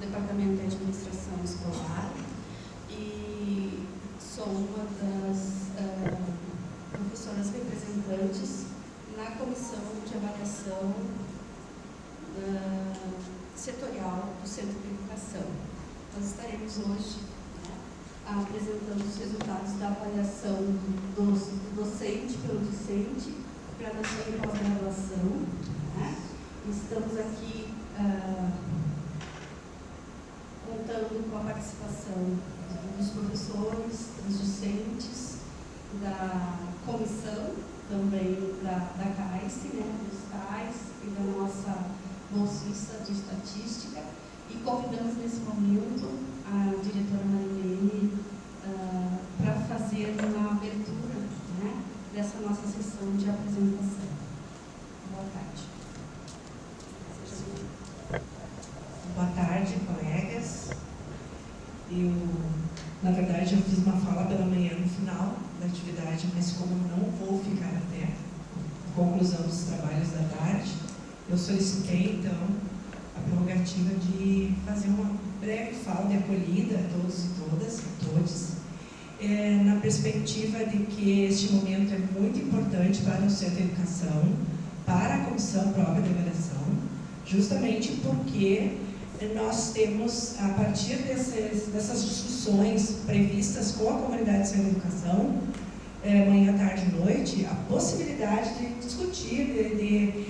Departamento de Administração Escolar e sou uma das professoras representantes na Comissão de Avaliação setorial do Centro de Educação. Nós estaremos hoje apresentando os resultados da avaliação do docente pelo discente, graduação e pós-graduação. Estamos aqui contando com a participação dos professores, dos discentes, da comissão, também da CAIS, dos CAIS e da nossa bolsista de estatística, e convidamos nesse momento a diretora Marilene para fazer uma abertura dessa nossa sessão de apresentação. Boa tarde. Boa tarde, colegas. Na verdade, eu fiz uma fala pela manhã no final da atividade, mas como não vou ficar até a conclusão dos trabalhos da tarde, eu solicitei, então, a prerrogativa de fazer uma breve fala de acolhida a todos e todas, a todos, na perspectiva de que este momento é muito importante para o Centro de Educação, para a Comissão Própria de Avaliação, justamente porque nós temos, a partir dessas discussões previstas com a comunidade de Centro de Educação, manhã, tarde e noite, a possibilidade de discutir, de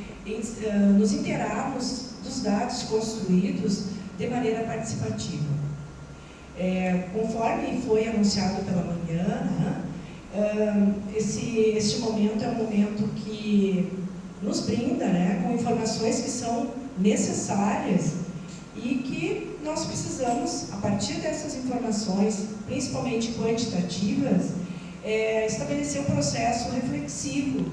nos inteirarmos dos dados construídos de maneira participativa. Conforme foi anunciado pela manhã, este momento é um momento que nos brinda com informações que são necessárias e que nós precisamos, a partir dessas informações, principalmente quantitativas, estabelecer um processo reflexivo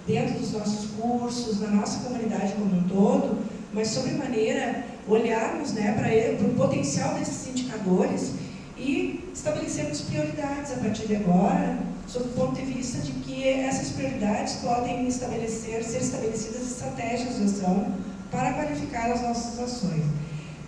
dentro dos nossos cursos, na nossa comunidade como um todo, mas, sobremaneira, olharmos para o potencial desses indicadores e estabelecermos prioridades a partir de agora, sob o ponto de vista de que essas prioridades podem ser estabelecidas estratégias de ação para qualificar as nossas ações.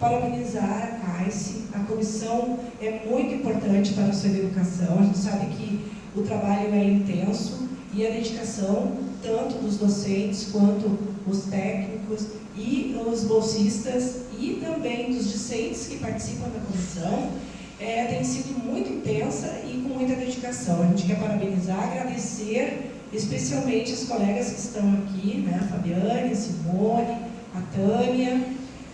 Parabenizar a CAIS, a comissão é muito importante para a sua educação, a gente sabe que o trabalho é intenso e a dedicação, tanto dos docentes quanto os técnicos e os bolsistas e também dos discentes que participam da comissão, tem sido muito intensa e com muita dedicação. A gente quer parabenizar, agradecer especialmente os colegas que estão aqui, a Fabiane, a Simone, a Tânia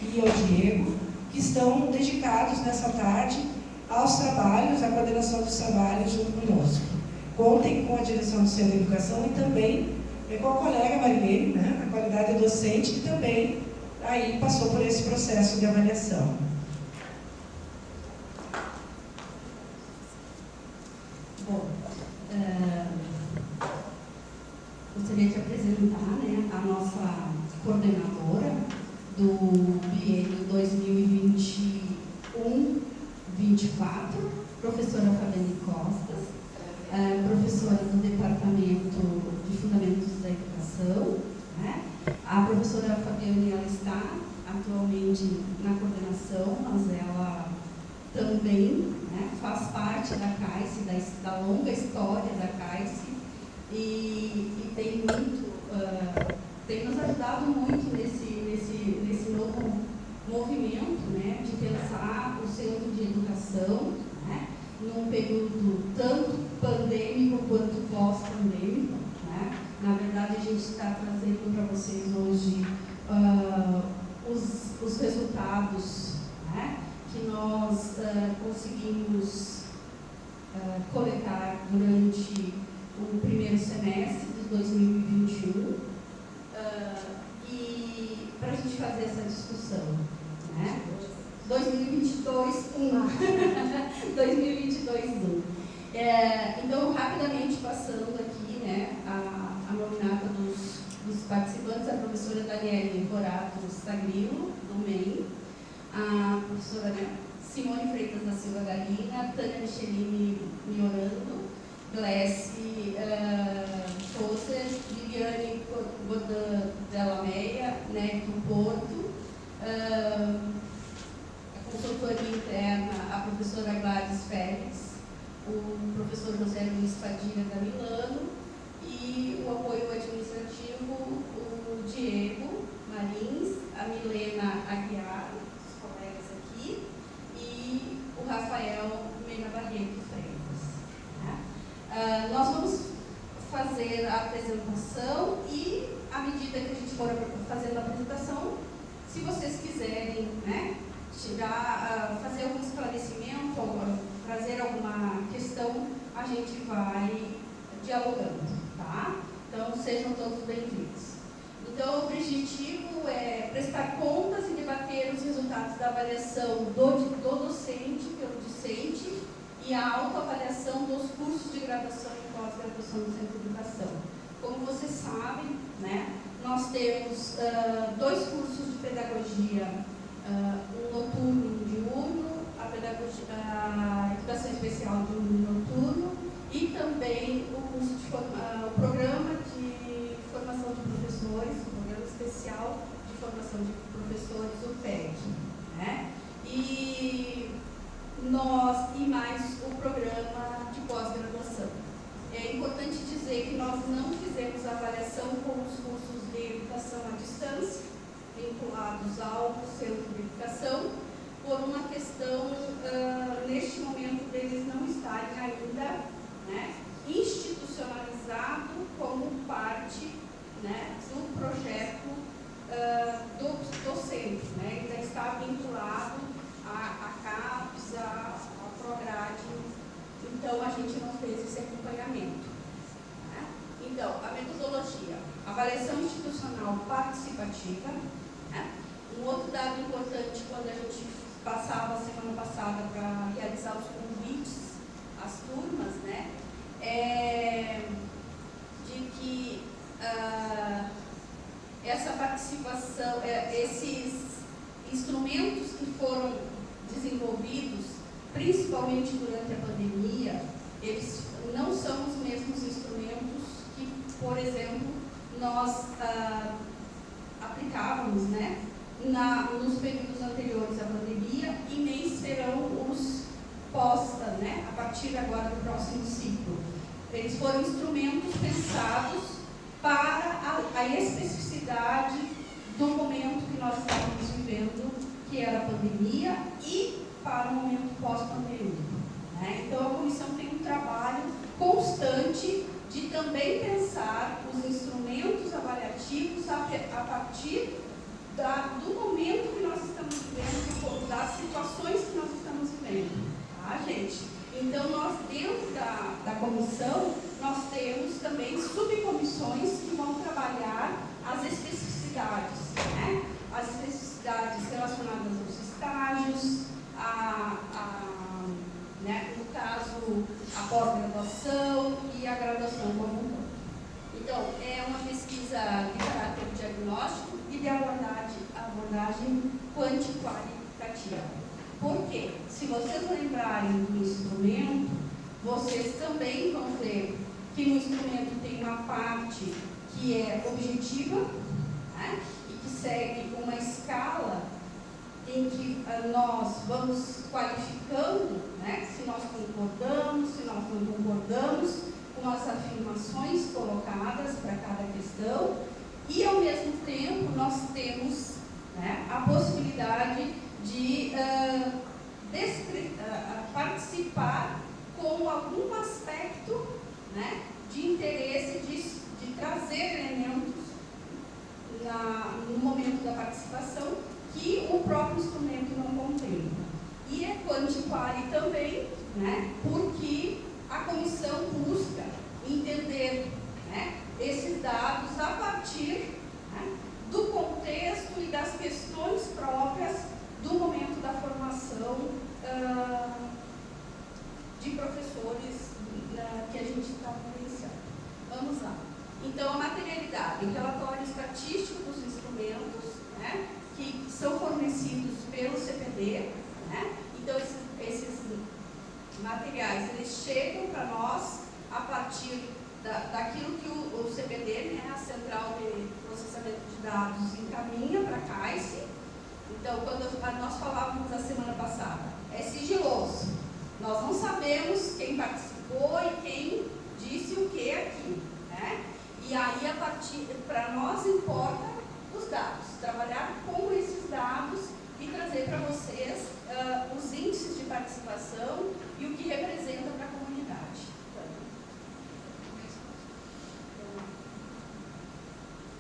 e ao Diego, que estão dedicados nessa tarde aos trabalhos, à coordenação dos trabalhos junto conosco. Contem com a direção do Centro de Educação e também com a colega Marilene, na qualidade docente, que também aí passou por esse processo de avaliação. Bom, gostaria de apresentar a nossa coordenadora do biênio 2021-24, professora Fabiane Costas, professora do Departamento de Fundamentos da Educação. A professora Fabiane, ela está atualmente na coordenação, mas ela também faz parte da CAIS, da longa história da CAIS, e tem nos ajudado muito nesse novo movimento de pensar o centro de educação num período tanto pandêmico quanto pós-pandêmico. Na verdade, a gente está trazendo para vocês hoje os resultados que nós conseguimos coletar durante o primeiro semestre de 2021 e para a gente fazer essa discussão. 2022, 2022, então, rapidamente passando aqui a nominata dos participantes, a professora Daniele Corato Sagrilo, do MEI, a professora Simone Freitas da Silva Galina, Tânia Michelini Miorando, Glessi Tozer, Liliane Godin Della Meia, do Porto, a consultora o professor José Luiz Padilha da Milano, e o apoio administrativo, o Diego Marins, a Milena Aguiar, os colegas aqui, e o Rafael Mena Barreto Freitas. Né? Nós vamos fazer a apresentação e, à medida que a gente for fazendo a apresentação, se vocês quiserem, né, fazer algum esclarecimento, trazer alguma questão, a gente vai dialogando, tá? Então, sejam todos bem-vindos. Então, o objetivo é prestar contas e debater os resultados da avaliação do docente pelo discente e a autoavaliação dos cursos de graduação e pós-graduação no Centro de Educação. Como vocês sabem, né, nós temos 2 cursos de pedagogia, um noturno e um diurno, a educação especial diurno e noturno, e também o programa de formação de professores, o programa especial de formação de professores, o PEC. Né? E mais o programa de pós-graduação. É importante dizer que nós não fizemos avaliação com os cursos de educação à distância, vinculados ao Centro de Educação, por uma questão, neste momento, deles não estarem ainda, né, institucionalizado como parte, né, do projeto do centro, né, ainda está vinculado à CAPES, à Prograde. Então, a gente não fez esse acompanhamento. Né? Então, a metodologia, avaliação institucional participativa. Né? Um outro dado importante, quando a gente passava a semana passada para realizar os convites às turmas, né, é de que essa participação, esses instrumentos que foram desenvolvidos, principalmente durante a pandemia, eles não são os mesmos instrumentos que, por exemplo, nós aplicávamos, né, nos períodos anteriores à pandemia, e nem serão os né, a partir agora do próximo ciclo. Eles foram instrumentos pensados para a especificidade do momento que nós estávamos vivendo, que era a pandemia, e para o momento pós-pandemia. Né? Então, a comissão tem um trabalho constante de também pensar os instrumentos avaliativos a partir do momento que nós estamos vivendo, das situações que nós estamos vivendo. Tá, gente? Então, nós, dentro da comissão, nós temos também subcomissões que vão trabalhar as especificidades, né? As especificidades relacionadas aos estágios, né, no caso, a pós-graduação e a graduação como um todo. Então, é uma pesquisa de caráter diagnóstico e de abordagem quanti-qualitativa. Por quê? Se vocês lembrarem do instrumento, vocês também vão ver que no instrumento tem uma parte que é objetiva, né, e que segue uma escala em que nós vamos qualificando, né, se nós concordamos, se nós não concordamos com as afirmações colocadas para cada questão, e ao mesmo tempo nós temos, né, a possibilidade de participar com algum aspecto, né, de interesse de trazer elementos no momento da participação que o próprio instrumento não contempla. E é quanti-quali também, né, porque a comissão busca entender, né, esses dados a partir, né, do contexto e das questões próprias do momento da formação de professores que a gente está vivenciando. Vamos lá. Então, a materialidade, o relatório estatístico dos instrumentos, né, que são fornecidos pelo CPD, né? Então, esses materiais, eles chegam para nós a partir daquilo que o CPD, né, a Central de Processamento de Dados, encaminha para a CAICE. Então, quando nós falávamos na semana passada, é sigiloso. Nós não sabemos quem quem participou e quem disse o que aqui, né? E aí, a partir, para nós importa os dados, trabalhar com esses dados e trazer para vocês os índices de participação e o que representa para a comunidade.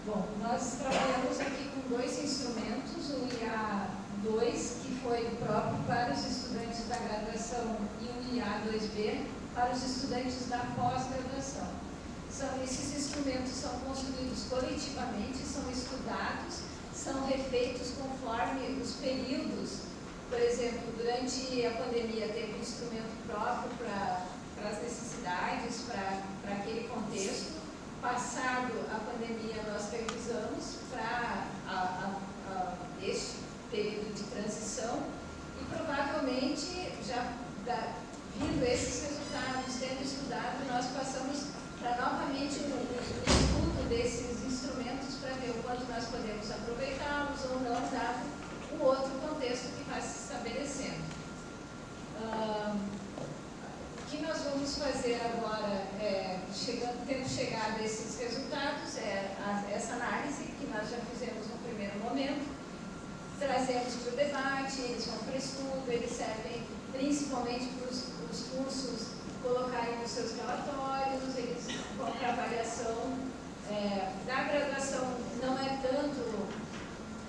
Bom, nós trabalhamos aqui com 2 instrumentos, o IA2, que foi próprio para os estudantes da graduação, e o IA2B para os estudantes da pós-graduação. Esses instrumentos são construídos coletivamente, são estudados, são refeitos conforme os períodos. Por exemplo, durante a pandemia teve um instrumento próprio para as necessidades, para aquele contexto. Passado a pandemia, nós revisamos para este período de transição e provavelmente, já vindo esses resultados, tendo estudado, nós passamos para novamente um estudo desses instrumentos para ver o quanto nós podemos aproveitá-los ou não, dado o outro contexto que vai se estabelecendo. O que nós vamos fazer agora, tendo chegado a esses resultados, essa análise que nós já fizemos no primeiro momento, trazemos para o debate, eles vão para o estudo, eles servem principalmente para os cursos colocarem nos seus relatórios, eles vão para avaliação da graduação, não é tanto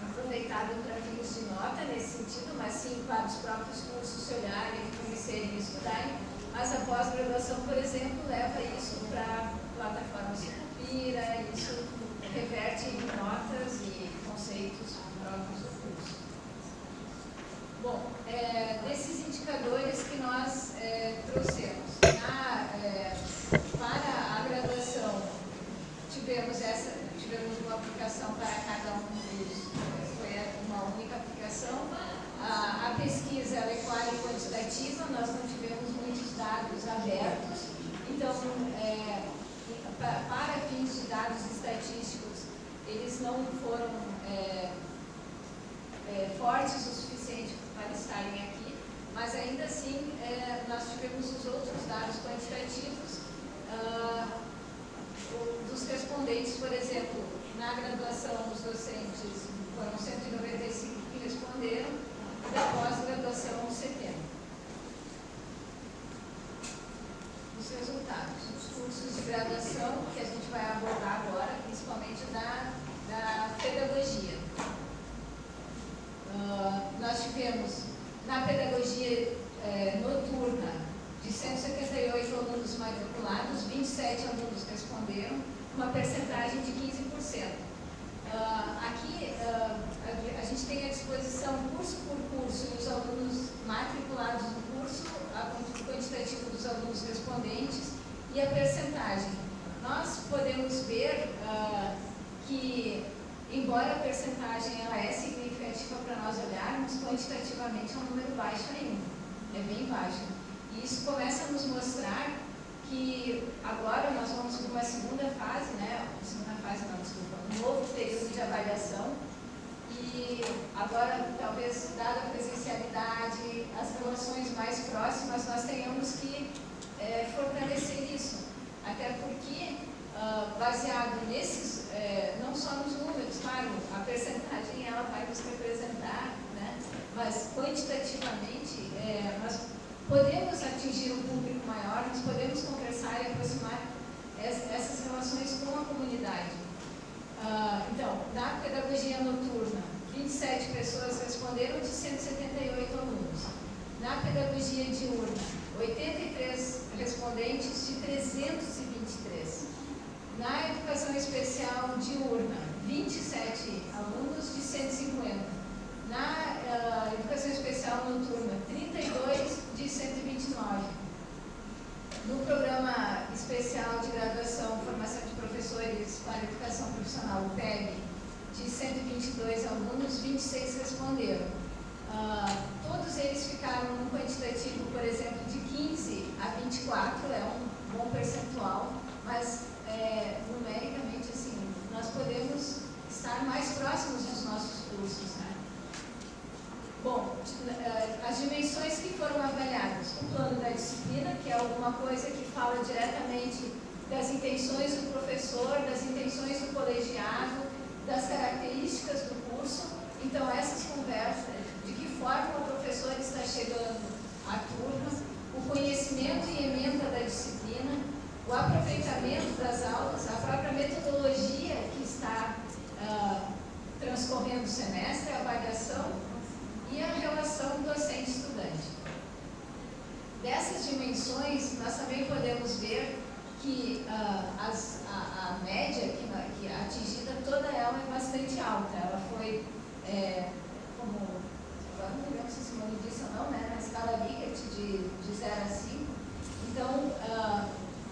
aproveitado para fins de nota nesse sentido, mas sim para os próprios cursos se olharem, conhecerem e estudarem. Mas a pós-graduação, por exemplo, leva isso para a plataforma Sucupira, isso reverte em notas e conceitos próprios do curso. Bom, desses indicadores que nós trouxemos, para a graduação, tivemos uma aplicação para cada um dos, foi uma única aplicação. A pesquisa ela é clara e quantitativa, nós não tivemos muitos dados abertos, então, para fins de dados estatísticos, eles não foram fortes o suficiente para estarem aqui, mas ainda assim, nós tivemos os outros dados quantitativos dos respondentes, por exemplo, na graduação, os docentes foram 195 que responderam, da pós-graduação 70. Os resultados, os cursos de graduação que a gente vai abordar agora, principalmente da pedagogia. Nós tivemos, na pedagogia noturna, de 178 alunos matriculados, 27 alunos responderam, uma percentagem de 15%. Aqui, a gente tem à disposição curso por curso e os alunos matriculados no curso, o quantitativo dos alunos respondentes e a percentagem. Nós podemos ver que, embora a percentagem ela é significativa para nós olharmos, quantitativamente é um número baixo ainda, é bem baixo. E isso começa a nos mostrar que agora nós vamos para uma segunda fase, um novo período de avaliação, e agora, talvez, dada a presencialidade, as relações mais próximas, nós tenhamos que fortalecer isso, até porque, baseado nesses, não só nos números, claro, a percentagem ela vai nos representar, né? Mas quantitativamente, nós podemos atingir um público maior, nós podemos conversar e aproximar essas relações com a comunidade. Então, na pedagogia noturna, 27 pessoas responderam de 178 alunos. Na pedagogia diurna, 83 respondentes de 323. Na educação especial diurna, 27 alunos de 150. Na educação especial noturna, 32 de 129. No programa especial de graduação, formação de professores para educação profissional, o PEG, de 122 alunos, 26 responderam. Todos eles ficaram num quantitativo, por exemplo, de 15 a 24, é um bom percentual, mas numericamente, assim, nós podemos estar mais próximos dos nossos cursos, né? Bom, as dimensões que foram avaliadas, o plano da disciplina, que é o alguma coisa que fala diretamente das intenções do professor, das intenções do colegiado, das características do curso. Então, essas conversas, de que forma o professor está chegando à turma, o conhecimento e ementa da disciplina, o aproveitamento das aulas, a própria metodologia que está transcorrendo o semestre, a avaliação e a relação docente-estudante. Dessas dimensões, nós também podemos ver que a média que é atingida, toda ela é bastante alta. Ela foi, como, agora não lembro se Simone disse ou não, né, na escala Likert de 0 a 5. Então,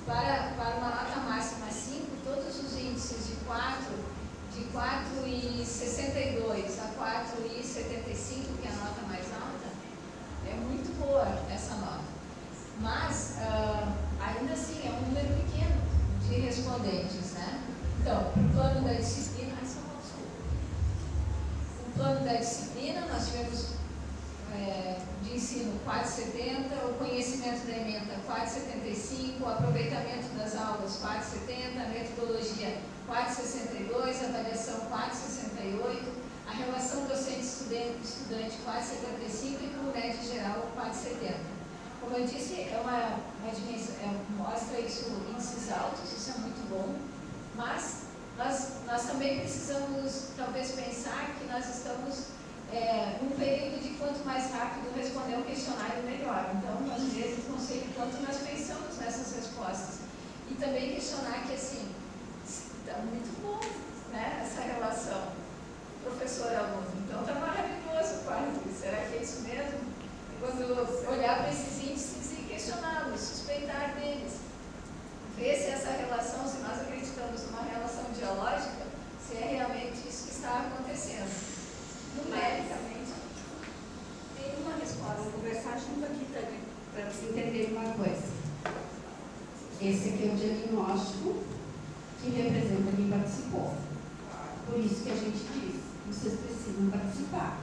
para uma nota máxima 5, todos os índices de 4,62 a 4,75, que é a nota mais alta, é muito boa essa nota. Mas, ainda assim, é um número pequeno de respondentes, né? Então, para o plano da disciplina, o plano da disciplina, nós tivemos de ensino 4,70, o conhecimento da ementa 4,75, o aproveitamento das aulas 4,70, a metodologia 4,62, a avaliação 4,68, a relação docente-estudante 4,75 e com média geral 4,70. Como eu disse, é uma dimensão, mostra isso, índices altos, isso é muito bom, mas nós também precisamos, talvez, pensar que nós estamos num período de quanto mais rápido responder um questionário, melhor. Então, às vezes, não sei quanto nós pensamos nessas respostas. E também questionar que, assim, está muito bom, né, essa relação professor-aluno. Então, está maravilhoso, quase. Será que é isso mesmo? Quando olhar para esses índices e questioná-los, suspeitar deles, ver se essa relação, se nós acreditamos numa relação dialógica, se é realmente isso que está acontecendo. Numericamente, tem uma resposta. Vamos conversar junto aqui para vocês entenderem uma coisa. Esse aqui é o diagnóstico que representa quem participou. Por isso que a gente diz, vocês precisam participar.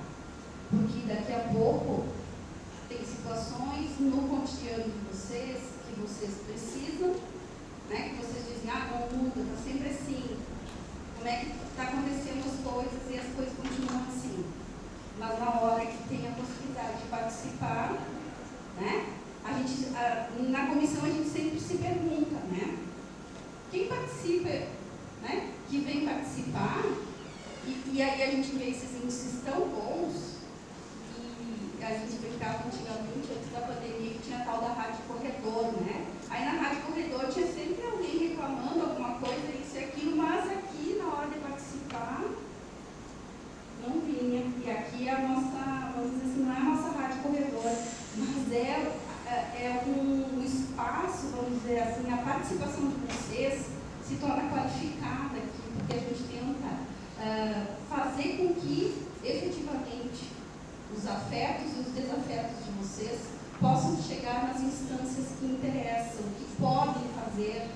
Porque daqui a pouco tem situações no cotidiano de vocês que vocês precisam, né? Que vocês dizem, não muda, está sempre assim. Como é que está acontecendo as coisas e as coisas continuam assim. Mas na hora que tem a possibilidade de participar, né? Na comissão a gente sempre se pergunta, né? Quem participa, né? Que vem participar, e aí a gente vê esses índices tão bons. A gente brincava antigamente, antes da pandemia, que tinha a tal da rádio corredor, né? Aí na rádio corredor tinha sempre alguém reclamando alguma coisa, isso e aquilo, mas aqui, na hora de participar, não vinha. E aqui é a nossa, vamos dizer assim, não é a nossa rádio corredor, mas é um espaço, vamos dizer assim, a participação de vocês se torna qualificada aqui, porque a gente tenta fazer com que, efetivamente, os afetos e os desafetos de vocês possam chegar nas instâncias que interessam, que podem fazer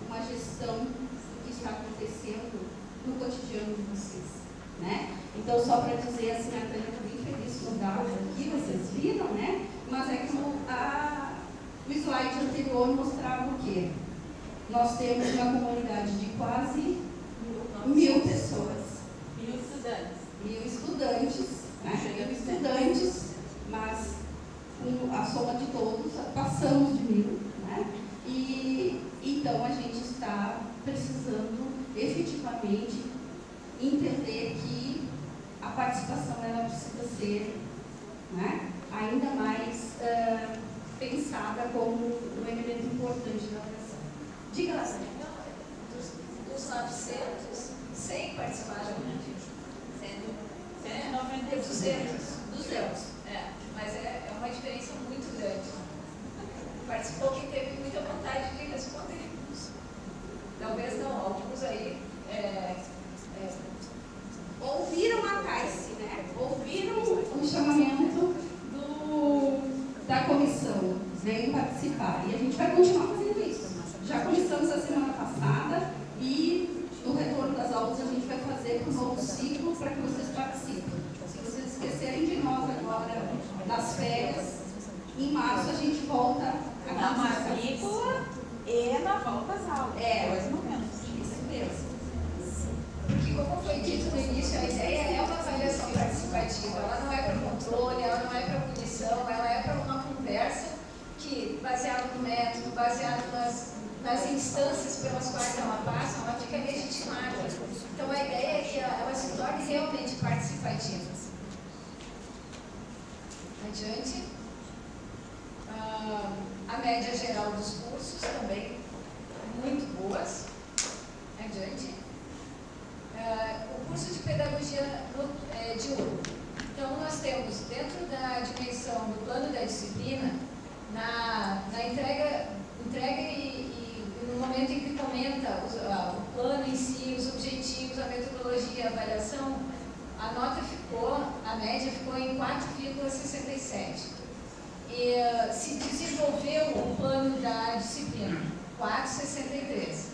uma gestão do que está acontecendo no cotidiano de vocês, né? Então, só para dizer assim, a Tânia está bem feliz com os dados aqui, vocês viram, né? Mas é que o slide anterior mostrava o quê? Nós temos uma comunidade de quase 1.000 pessoas. 1.000 estudantes. 1.000 estudantes. Estudantes, mas com a soma de todos, passamos de 1.000, né? E então a gente está precisando efetivamente entender que a participação ela precisa ser, né, ainda mais pensada como um elemento importante da avaliação. Diga lá, Sônia. Dos 900, 100 participaram, né? 200. Mas é uma diferença muito grande. Participou quem teve muita vontade de responder. Talvez não, alguns aí ouviram a CAICE, né? Ouviram o chamamento da comissão, veio participar. E a gente vai continuar fazendo isso. Já começamos a semana passada e no retorno das aulas a gente vai fazer um novo ciclo para que vocês participem. Se vocês esquecerem de nós agora, nas férias, em março a gente volta Na matrícula e na volta às aulas. Dois momentos. Isso mesmo. Porque, como foi dito no início, a ideia é uma avaliação participativa. Ela não é para controle, ela não é para punição, ela é para uma conversa que, baseado no método, baseado nas instâncias pelas quais ela passa, ela fica legitimada. Então, a ideia é que ela se torne realmente participativa. Adiante. A média geral dos cursos também muito boas. Adiante. O curso de pedagogia diurna. Então, nós temos, dentro da dimensão do plano da disciplina, na entrega e no momento em que comenta o plano em si, os objetivos, a metodologia, a avaliação, a média ficou em 4,67. E se desenvolveu o plano da disciplina, 4,63.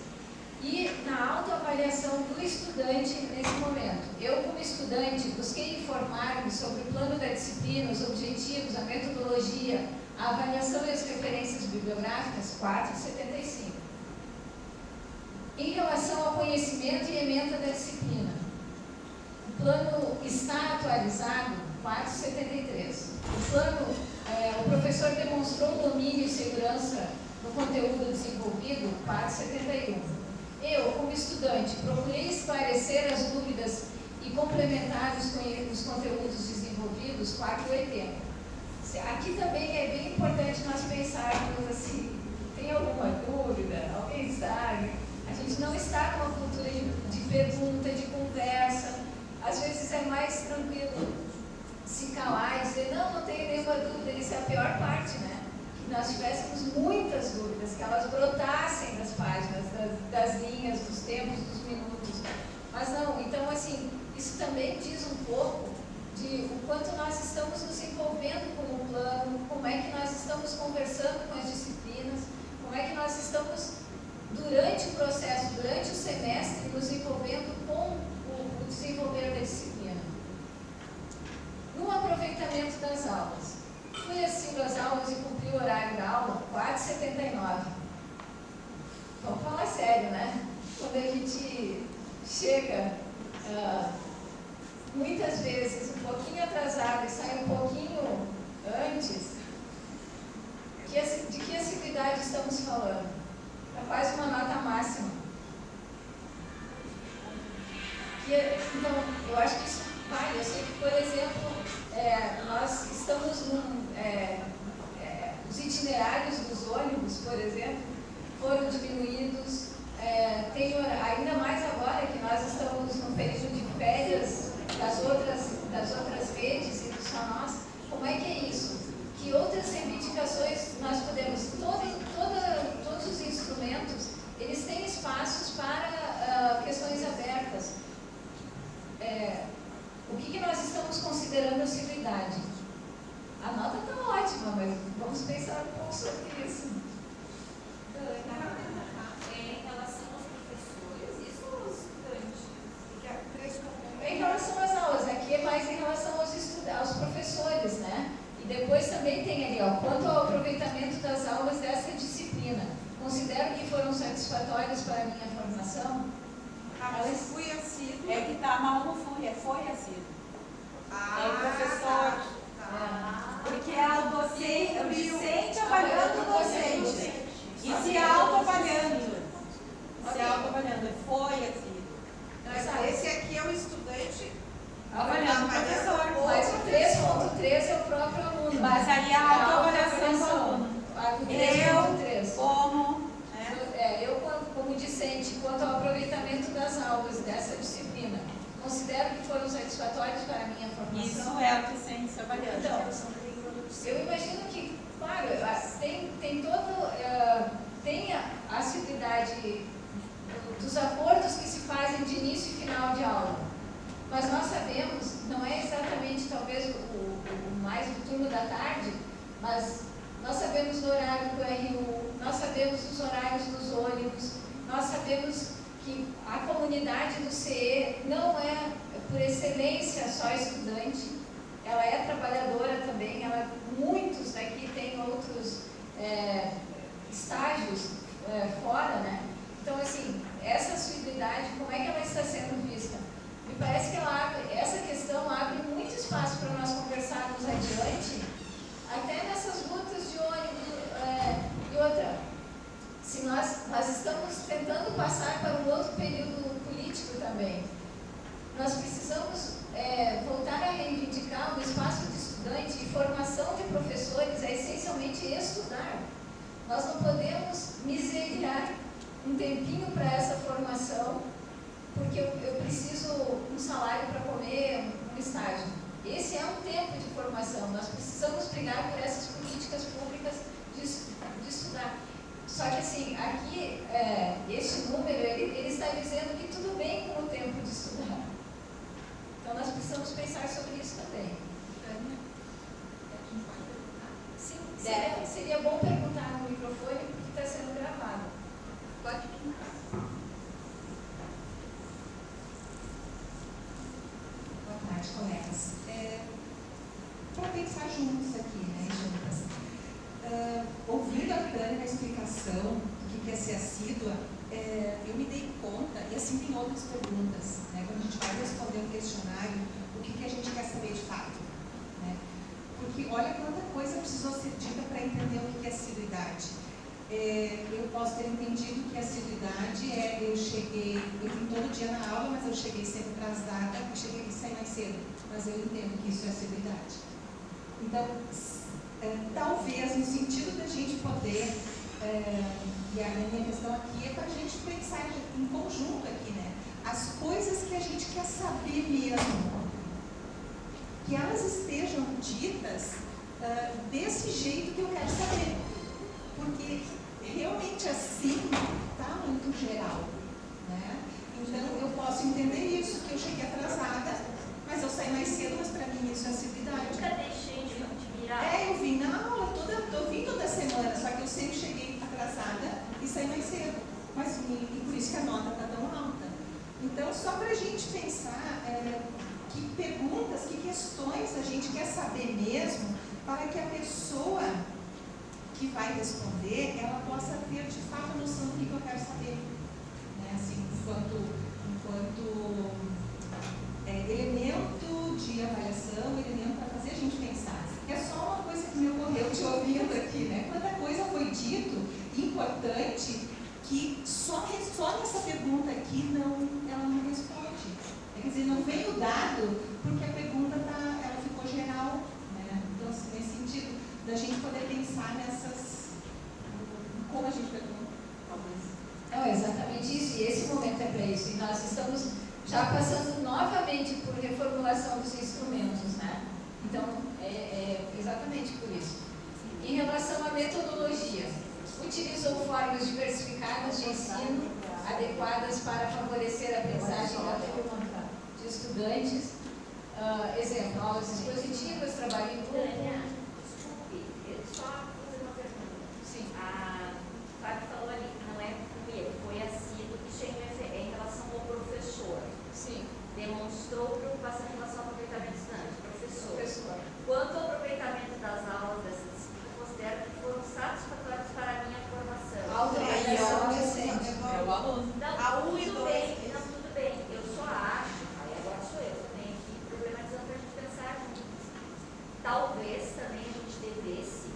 E na autoavaliação do estudante nesse momento. Eu, como estudante, busquei informar-me sobre o plano da disciplina, os objetivos, a metodologia, a avaliação e as referências bibliográficas, 4,75. Em relação ao conhecimento e ementa da disciplina, o plano está atualizado, 4,73. O professor demonstrou domínio e segurança no conteúdo desenvolvido, 4,71. Eu, como estudante, procurei esclarecer as dúvidas e complementar os conteúdos desenvolvidos, 4,80. Aqui também é bem importante nós pensarmos assim, tem alguma dúvida? Alguém sabe? A gente não está numa cultura de pergunta, de conversa. Às vezes é mais tranquilo se calar e dizer, não tenho nenhuma dúvida. Isso é a pior parte, né? Que nós tivéssemos muitas dúvidas, que elas brotassem das páginas, das linhas, dos tempos, dos minutos. Mas não, então assim, isso também diz um pouco de o quanto nós estamos nos envolvendo com o plano, como é que nós estamos conversando com as disciplinas, como é que nós estamos, durante o processo, durante o semestre, nos envolvendo com o desenvolver da disciplina. No aproveitamento das aulas. Fui assistindo as aulas e cumpri o horário da aula, 4,79. Vamos falar sério, né? Quando a gente chega, muitas vezes, um pouquinho atrasado e sai um pouquinho antes, de que assiduidade estamos falando? É quase uma nota máxima. Então, eu acho que isso vale. Eu sei que, por exemplo, nós estamos os itinerários dos ônibus, por exemplo, foram diminuídos. Ainda mais agora que nós estamos no período de férias das outras redes e só nós. Como é que é isso? Que outras reivindicações nós podemos, todos os instrumentos, eles têm espaços para questões abertas. O que nós estamos considerando assiduidade? A nota está ótima, mas vamos pensar um pouco sobre isso. Em relação aos professores, isso aos estudantes? Em relação às aulas, aqui é mais em relação aos professores, né? E depois também tem ali, quanto ao aproveitamento das aulas dessa disciplina. Considero que foram satisfatórias para a minha formação? Mas fui assíduo. É que está mal no fui, foi assíduo. É o professor. Porque é o docente avaliando o docente. E se autoavaliando. Foi assíduo. Esse aqui é o estudante Avaliando o professor. Mas o 3.3 é o próprio aluno. Mas aí a autoavaliação do aluno. Eu, como discente, quanto ao aproveitamento das aulas dessa disciplina, considero que foram satisfatórios para a minha formação. Isso é o docente se avaliando. Então, eu imagino que, claro, tem a assiduidade dos acordos que se fazem de início e final de aula. Mas nós sabemos, não é exatamente talvez o mais do turno da tarde, mas nós sabemos do horário do RU, nós sabemos dos horários dos ônibus, nós sabemos que a comunidade do CE não é, por excelência, só estudante, ela é trabalhadora também, muitos daqui têm outros como professores, é essencialmente estudar. Nós não podemos miseriar um tempinho para essa formação, porque eu preciso um salário para comer, um estágio. Esse é um tempo de formação. Nós precisamos brigar por essas políticas públicas de estudar. Só que assim, aqui, este número, ele está dizendo que tudo bem com o tempo de estudar. Então nós precisamos pensar sobre isso também. Sim, seria bom perguntar no microfone, porque está sendo gravado. Pode perguntar. Boa tarde, colegas. Para pensar juntos aqui, né, juntas. Ouvindo a Tânia na explicação do que é ser assídua, eu me dei conta, e assim tem outras perguntas, né, quando a gente vai responder um questionário, o que a gente quer saber de fato, né? Porque olha quanta coisa precisou ser dita para entender o que é assiduidade. Eu posso ter entendido que a assiduidade eu vim todo dia na aula, mas eu cheguei sempre atrasada, cheguei e saí mais cedo, mas eu entendo que isso é assiduidade. Então, talvez no sentido da gente poder, e a minha questão aqui é para a gente pensar em conjunto aqui, né? As coisas que a gente quer saber mesmo, que elas estejam ditas desse jeito que eu quero saber. Porque realmente assim está muito geral, né? Então eu posso entender isso, que eu cheguei atrasada, mas eu saí mais cedo, mas para mim isso é assiduidade. Nunca deixei de virar. Eu vim na aula, eu vim toda semana, só que eu sempre cheguei atrasada e saí mais cedo. Mas e por isso que a nota está tão alta. Então, só para a gente pensar que perguntas, que questões a gente quer saber mesmo, para que a pessoa que vai responder, ela possa ter de fato a noção do que eu quero saber, né? Assim, enquanto elemento de avaliação, elemento para fazer a gente pensar. É só uma coisa que me ocorreu te ouvindo aqui, né? Quanta coisa foi dito, importante, que só nessa pergunta aqui ela não responde. Quer dizer, não veio dado porque a pergunta ela ficou geral, né? Então, assim, nesse sentido, da gente poder pensar como a gente pergunta, talvez. Não, é exatamente isso, e esse momento é para isso. E nós estamos já passando novamente por reformulação dos instrumentos, né? Então, é exatamente por isso. Em relação à metodologia, utilizou formas diversificadas de ensino adequadas para favorecer a aprendizagem da turma de estudantes. Exemplo, aulas expositivas, trabalho em grupo. Desculpe, só fazer uma pergunta. Sim. A Fábio falou ali que não é comigo, foi assíduo que chegou em relação ao professor. Sim. Demonstrou preocupação em relação ao aproveitamento do estudante, professor. Professor. Quanto ao aproveitamento das aulas dessa disciplina, considero que foram satisfatórios para a minha formação. Autoavaliação recente. É o aluno. Não, A um e tudo dois, bem, isso. não, tudo bem. Eu só acho, aí agora sou eu também aqui, problematizando para a gente pensar juntos. Talvez também a gente devesse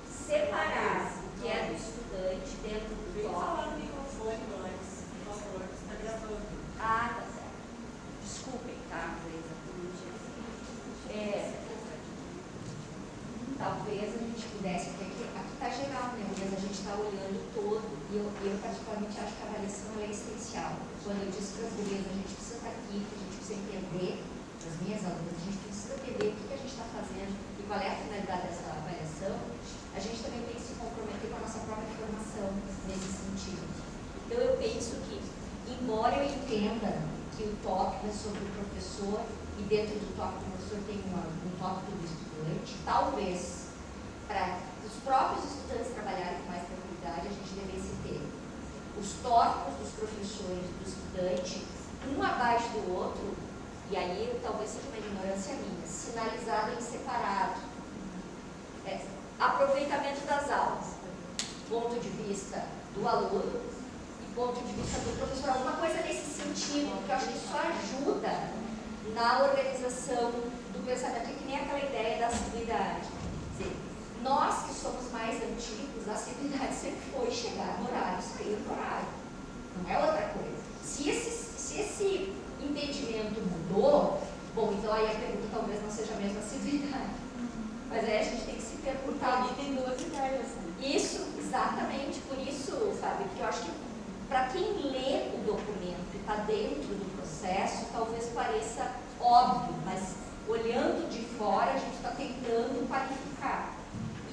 separar o que é do estudante dentro do Vem falar no tópico. microfone antes, por favor, está gravando. Ah, tá certo. Desculpem, tá? Talvez a gente pudesse, porque aqui está geral, né? Mas a gente está olhando todo, e eu particularmente acho que a avaliação é essencial. Quando eu disse para as gurias, a gente precisa estar aqui, a gente precisa entender, as minhas alunas, a gente precisa entender o que a gente está fazendo e qual é a finalidade dessa avaliação, a gente também tem que se comprometer com a nossa própria formação nesse sentido. Então eu penso que, embora eu entenda que o tópico é sobre o professor, e dentro do tópico do professor tem um tópico do estudante, talvez, para os próprios estudantes trabalharem com mais tranquilidade, a gente devesse ter os tópicos dos professores e do estudante, um abaixo do outro, e aí talvez seja uma ignorância minha, sinalizado em separado. Aproveitamento das aulas, ponto de vista do aluno e ponto de vista do professor, alguma coisa nesse sentido, porque eu acho que isso ajuda na organização do pensamento, que nem aquela ideia da assiduidade. Quer dizer, nós que somos mais antigos, a assiduidade sempre foi chegar no horário, escrever no horário. Não é outra coisa. Se esse entendimento mudou, bom, então aí a pergunta talvez não seja a mesma assiduidade. Mas aí a gente tem perguntar. Ali tem duas ideias. Isso, exatamente, por isso, sabe, que eu acho que para quem lê o documento e está dentro do processo, talvez pareça óbvio, mas olhando de fora, a gente está tentando qualificar.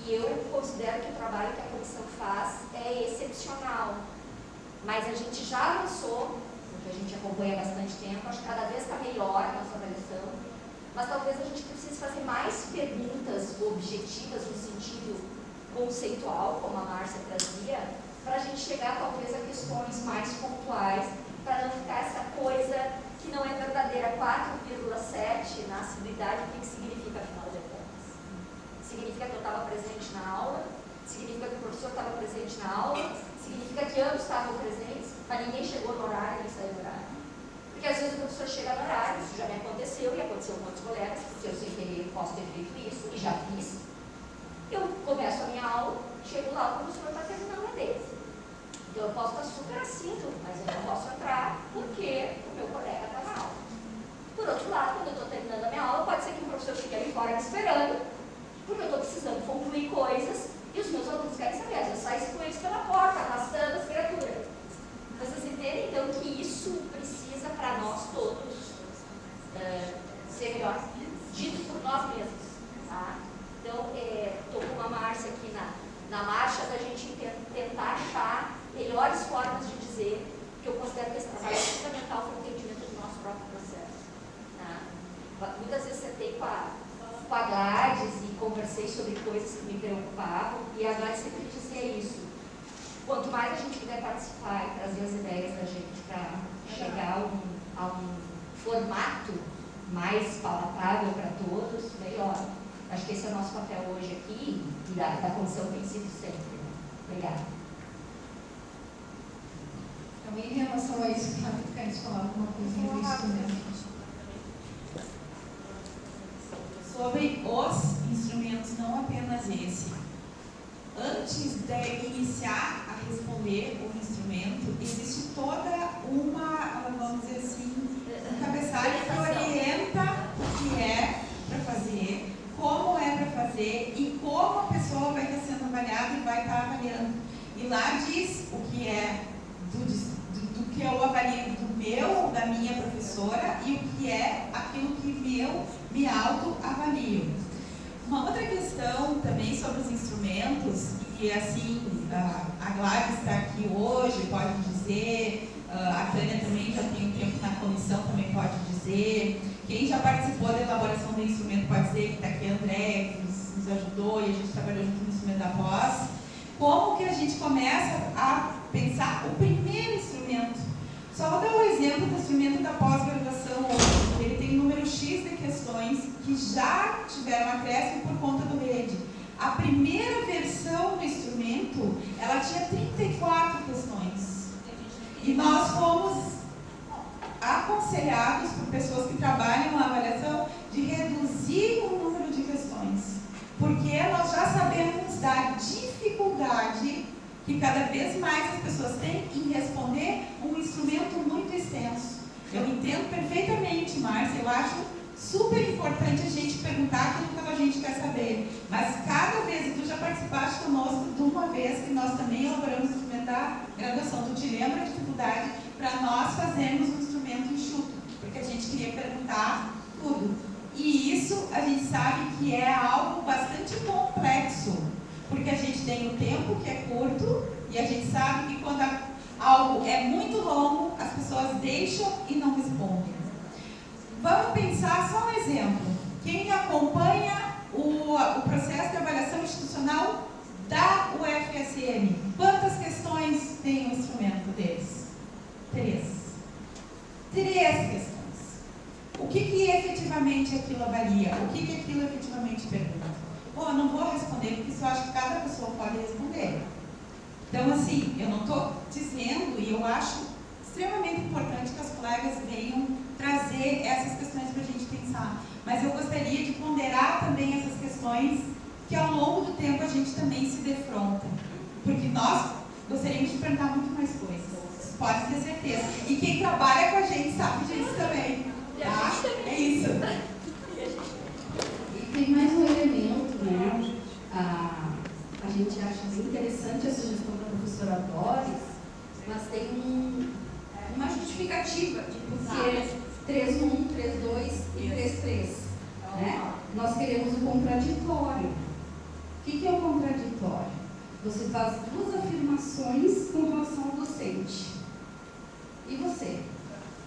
E eu considero que o trabalho que a comissão faz é excepcional. Mas a gente já avançou, porque a gente acompanha há bastante tempo, acho que cada vez está melhor a nossa avaliação, mas talvez a gente precise fazer mais perguntas objetivas no sentido conceitual, como a Márcia trazia, para a gente chegar talvez a questões mais pontuais, para não ficar essa coisa que não é verdadeira. 4,7 na assiduidade, o que significa, afinal de contas? Significa que eu estava presente na aula? Significa que o professor estava presente na aula? Significa que ambos estavam presentes, mas ninguém chegou no horário, nem saiu do horário? Porque às vezes o professor chega no horário, isso já me aconteceu e aconteceu com outros colegas, porque eu sem querer posso ter feito isso e já fiz. Eu começo a minha aula, chego lá, o professor está terminando a dele. Então eu posso estar super assíduo, mas eu não posso entrar porque o meu colega está na aula. Por outro lado, quando eu estou terminando a minha aula, pode ser que o professor fique ali fora me esperando, porque eu estou precisando concluir coisas e os meus alunos querem saber. Às vezes sai excluídos pela porta, arrastando as criaturas. Vocês entendem, então, que isso precisa, para nós todos, ser melhor dito por nós mesmos. Tá? Então, estou com a Márcia aqui na marcha da gente tentar achar melhores formas de dizer que eu considero que esse trabalho é fundamental para o entendimento do nosso próprio processo. Tá? Muitas vezes sentei com a Gladys e conversei sobre coisas que me preocupavam, e a Gladys sempre dizia isso. Quanto mais a gente puder participar e trazer as ideias da gente para chegar a um formato mais palatável para todos, melhor. Acho que esse é o nosso papel hoje aqui, e da comissão tem sido sempre. Obrigada. Então, em relação a isso, queres falar alguma coisa do instrumento? Sobre os instrumentos, não apenas esse. Antes de iniciar a responder o instrumento, existe toda uma, vamos dizer assim, um cabeçalho que orienta o que é para fazer, como é para fazer e como a pessoa vai estar sendo avaliada e vai estar avaliando. E lá diz o que é do que eu avalio da minha professora e o que é aquilo que eu me autoavalio. Uma outra questão também sobre os instrumentos, e assim, a Gladys está aqui hoje, pode dizer, a Tânia também já tem um tempo na comissão, também pode dizer, quem já participou da elaboração do instrumento pode dizer, que está aqui a André, que nos ajudou e a gente trabalhou junto no instrumento da pós. Como que a gente começa a pensar o primeiro instrumento? Só vou dar um exemplo do instrumento da pós-graduação hoje. Ele tem um número X de questões que já tiveram acréscimo por conta do RED. A primeira versão do instrumento, ela tinha 34 questões. E nós fomos aconselhados por pessoas que trabalham na avaliação de reduzir o número de questões. Porque nós já sabemos da dificuldade que cada vez mais as pessoas têm em responder um instrumento muito extenso. Eu entendo perfeitamente, Márcia, eu acho super importante a gente perguntar aquilo que a gente quer saber. Mas cada vez, tu já participaste conosco de uma vez que nós também elaboramos o instrumento da graduação. Tu te lembra a dificuldade para nós fazermos um instrumento enxuto, porque a gente queria perguntar tudo. E isso a gente sabe que é algo bastante complexo, porque a gente tem um tempo que é curto e a gente sabe que quando algo é muito longo, as pessoas deixam e não respondem. Vamos pensar só um exemplo. Quem acompanha o processo de avaliação institucional da UFSM, quantas questões tem o instrumento deles? 3 questões. O que efetivamente aquilo avalia? O que aquilo efetivamente pergunta? Bom, eu não vou responder, porque isso eu acho que cada pessoa pode responder. Então, assim, eu não estou dizendo, e eu acho extremamente importante que as colegas venham trazer essas questões para a gente pensar. Mas eu gostaria de ponderar também essas questões que ao longo do tempo a gente também se defronta. Porque nós gostaríamos de perguntar muito mais coisas. Pode ter certeza. E quem trabalha com a gente sabe disso também. Tá? É isso. E tem mais um elemento, né? gente acha bem interessante a sugestão da professora Doris, mas tem uma justificativa de porque 3.1, 3.2 e 3.3. Né? Nós queremos o contraditório. O que é o contraditório? Você faz duas afirmações com relação ao docente. E você?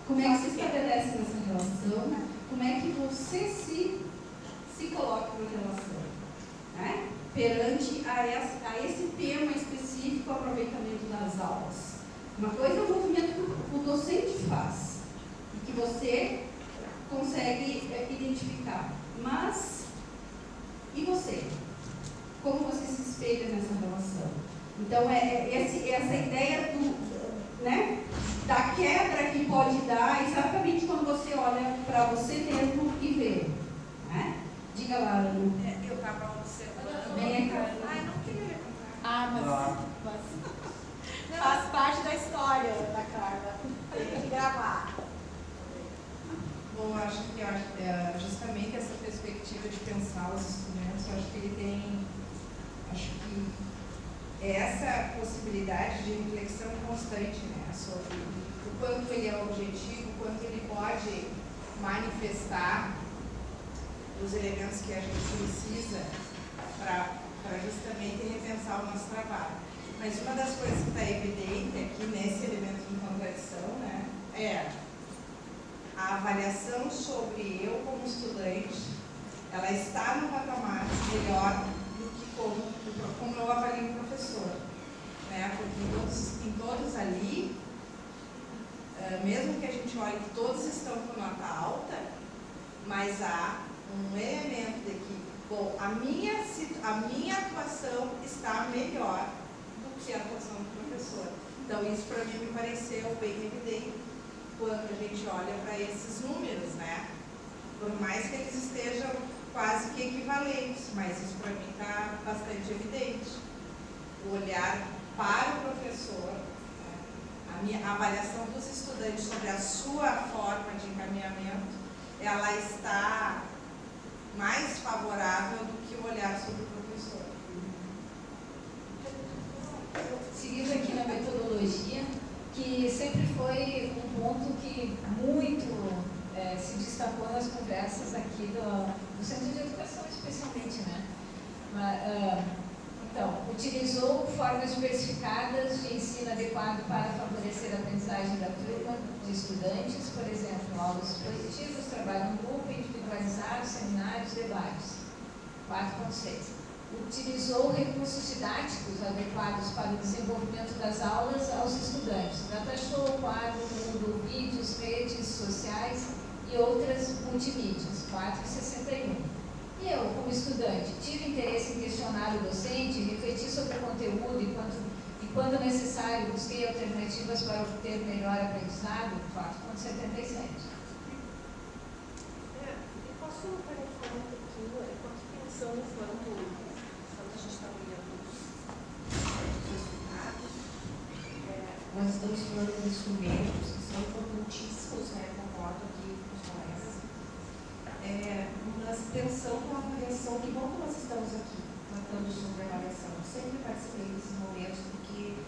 Como é que se estabelece nessa relação? Como é que você se coloca na relação? Né? Perante a esse tema específico, o aproveitamento das aulas. Uma coisa é o movimento que o docente faz e que você consegue identificar. Mas, e você? Como você se espelha nessa relação? Então, essa ideia né, da quebra que pode dar exatamente quando você olha para você mesmo e vê. Né? Diga lá, Ana. Eu estava observando. Vem cá. Ai, não queria contar. Mas faz parte da história da Carla. Tem que gravar. Bom, eu acho que justamente essa perspectiva de pensar os instrumentos, eu acho que ele tem, essa possibilidade de reflexão constante, né, sobre o quanto ele é objetivo, o quanto ele pode manifestar os elementos que a gente precisa para justamente repensar o nosso trabalho. Mas uma das coisas que está evidente aqui nesse elemento de contradição, né, é a avaliação sobre eu como estudante, ela está no patamar melhor do que como eu avalio o professor. Né? Porque em todos ali, mesmo que a gente olhe que todos estão com nota alta, mas há um elemento de que, bom, a minha atuação está melhor do que a atuação do professor. Então, isso para mim me pareceu bem evidente quando a gente olha para esses números, né? Por mais que eles estejam quase que equivalentes, mas isso para mim está bastante evidente. O olhar para o professor, né? A avaliação dos estudantes sobre a sua forma de encaminhamento, ela está mais favorável do que o olhar sobre o professor. Seguindo aqui na metodologia, que sempre foi um ponto que muito se destacou nas conversas aqui do Centro de Educação, especialmente, né? Então, utilizou formas diversificadas de ensino adequado para favorecer a aprendizagem da turma de estudantes, por exemplo, aulas expositivas, trabalho em grupo, individualizado, seminários, debates. 4.6. Utilizou recursos didáticos adequados para o desenvolvimento das aulas aos estudantes. Data show, quadro, mundo, vídeos, redes sociais e outras multimídias. 4.61. E eu, como estudante, tive interesse em questionar o docente, refletir sobre o conteúdo e quando necessário, busquei alternativas para obter melhor aprendizado. 4.77. Eu posso falar um pouquinho, enquanto pensamos quando a gente está olhando os resultados, Nós estamos falando de instrumentos que são importantíssimos, né? Concordo aqui com os colegas. Mas pensando na avaliação, que bom que nós estamos aqui tratando sobre a avaliação. Eu sempre participei desses momentos porque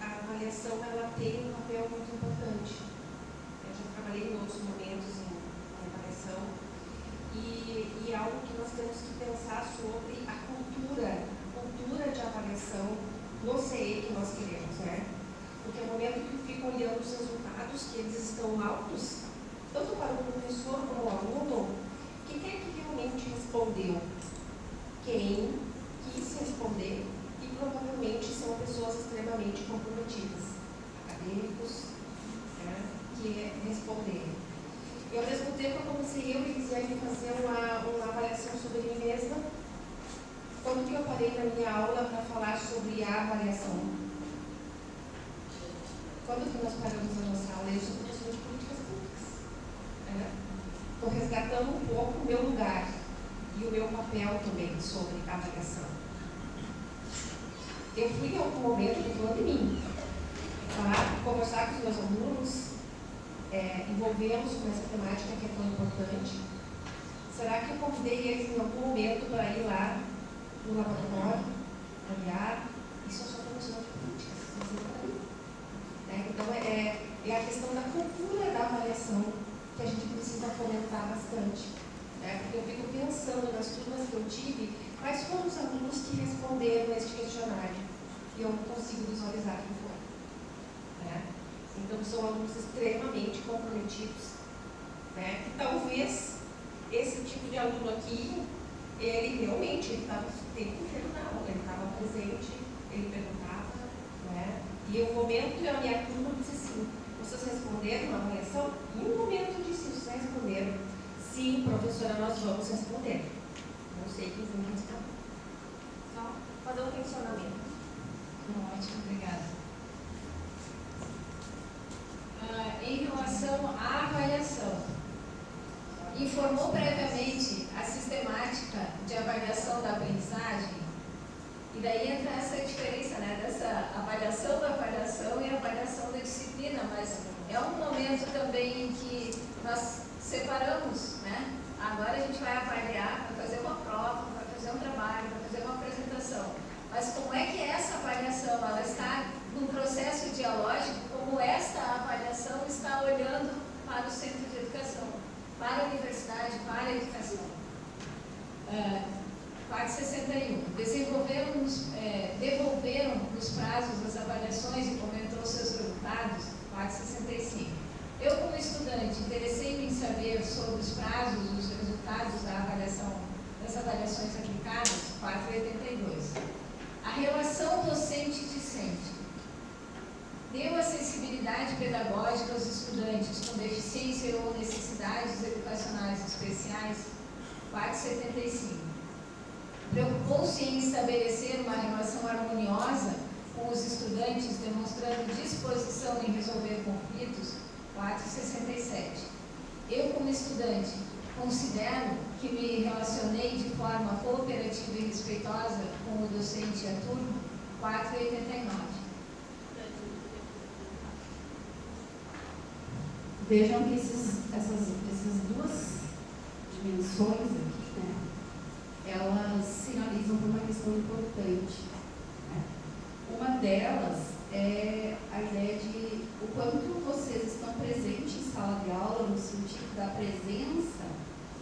a avaliação ela tem um papel muito importante. Eu já trabalhei em outros momentos em avaliação e algo que nós temos que pensar sobre a cultura de avaliação no CE que nós queremos, né? Porque no momento que eu fico olhando os resultados, que eles estão altos, tanto para o professor como o aluno, quem é que realmente respondeu? Quem quis responder e provavelmente são pessoas extremamente comprometidas, acadêmicos, né, que responderam. E ao mesmo tempo eu comecei eu e Lisiane a fazer uma avaliação sobre mim mesma. Quando que eu parei na minha aula para falar sobre a avaliação? Quando que nós paramos a nossa aula? Eu sou professora de políticas públicas. Estou resgatando um pouco o meu lugar e o meu papel também sobre a avaliação. Eu fui em algum momento falando de mim, conversar com os meus alunos, envolvê-los com essa temática que é tão importante. Será que eu convidei eles em algum momento para ir lá no laboratório é a questão da cultura da avaliação, que a gente precisa fomentar bastante. Né? Porque eu fico pensando nas turmas que eu tive, quais foram os alunos que responderam este questionário, e eu não consigo visualizar quem foi. Né? Então, são alunos extremamente comprometidos, né? Que talvez esse tipo de aluno aqui, ele realmente estava o tempo inteiro na aula, ele estava presente, ele perguntava, né? E o momento, a minha turma disse assim, vocês responderam uma avaliação? E um momento eu disse, vocês responderam. Sim, professora, nós vamos responder. Não sei quem vai responder. Só fazer um tensionamento. Ótimo, obrigada. Em relação à avaliação, informou previamente a sistemática de avaliação da aprendizagem? E daí entra essa diferença, né, dessa avaliação da avaliação e avaliação da disciplina, mas é um momento também em que nós separamos, né? Agora a gente vai avaliar, vai fazer uma prova, vai fazer um trabalho, vai fazer uma apresentação. Mas como é que essa avaliação, ela está num processo dialógico, como esta avaliação está olhando para o centro de educação, para a universidade, para a educação. Parte 61. Devolveram nos prazos as avaliações e comentou seus resultados. Parte 65. Eu, como estudante, interessei-me em saber sobre os prazos e os resultados das avaliações aplicadas. Parte 82. A relação docente-discente deu acessibilidade pedagógica aos estudantes com deficiência ou necessidades educacionais especiais? Parte 75. Preocupou-se em estabelecer uma relação harmoniosa com os estudantes, demonstrando disposição em resolver conflitos? Parte 67. Eu, como estudante, considero que me relacionei de forma cooperativa e respeitosa com o docente e a turma? 489. Vejam que essas duas dimensões aqui, né, elas sinalizam por uma questão importante. Né? Uma delas é a ideia de o quanto vocês estão presentes em sala de aula, no sentido da presença,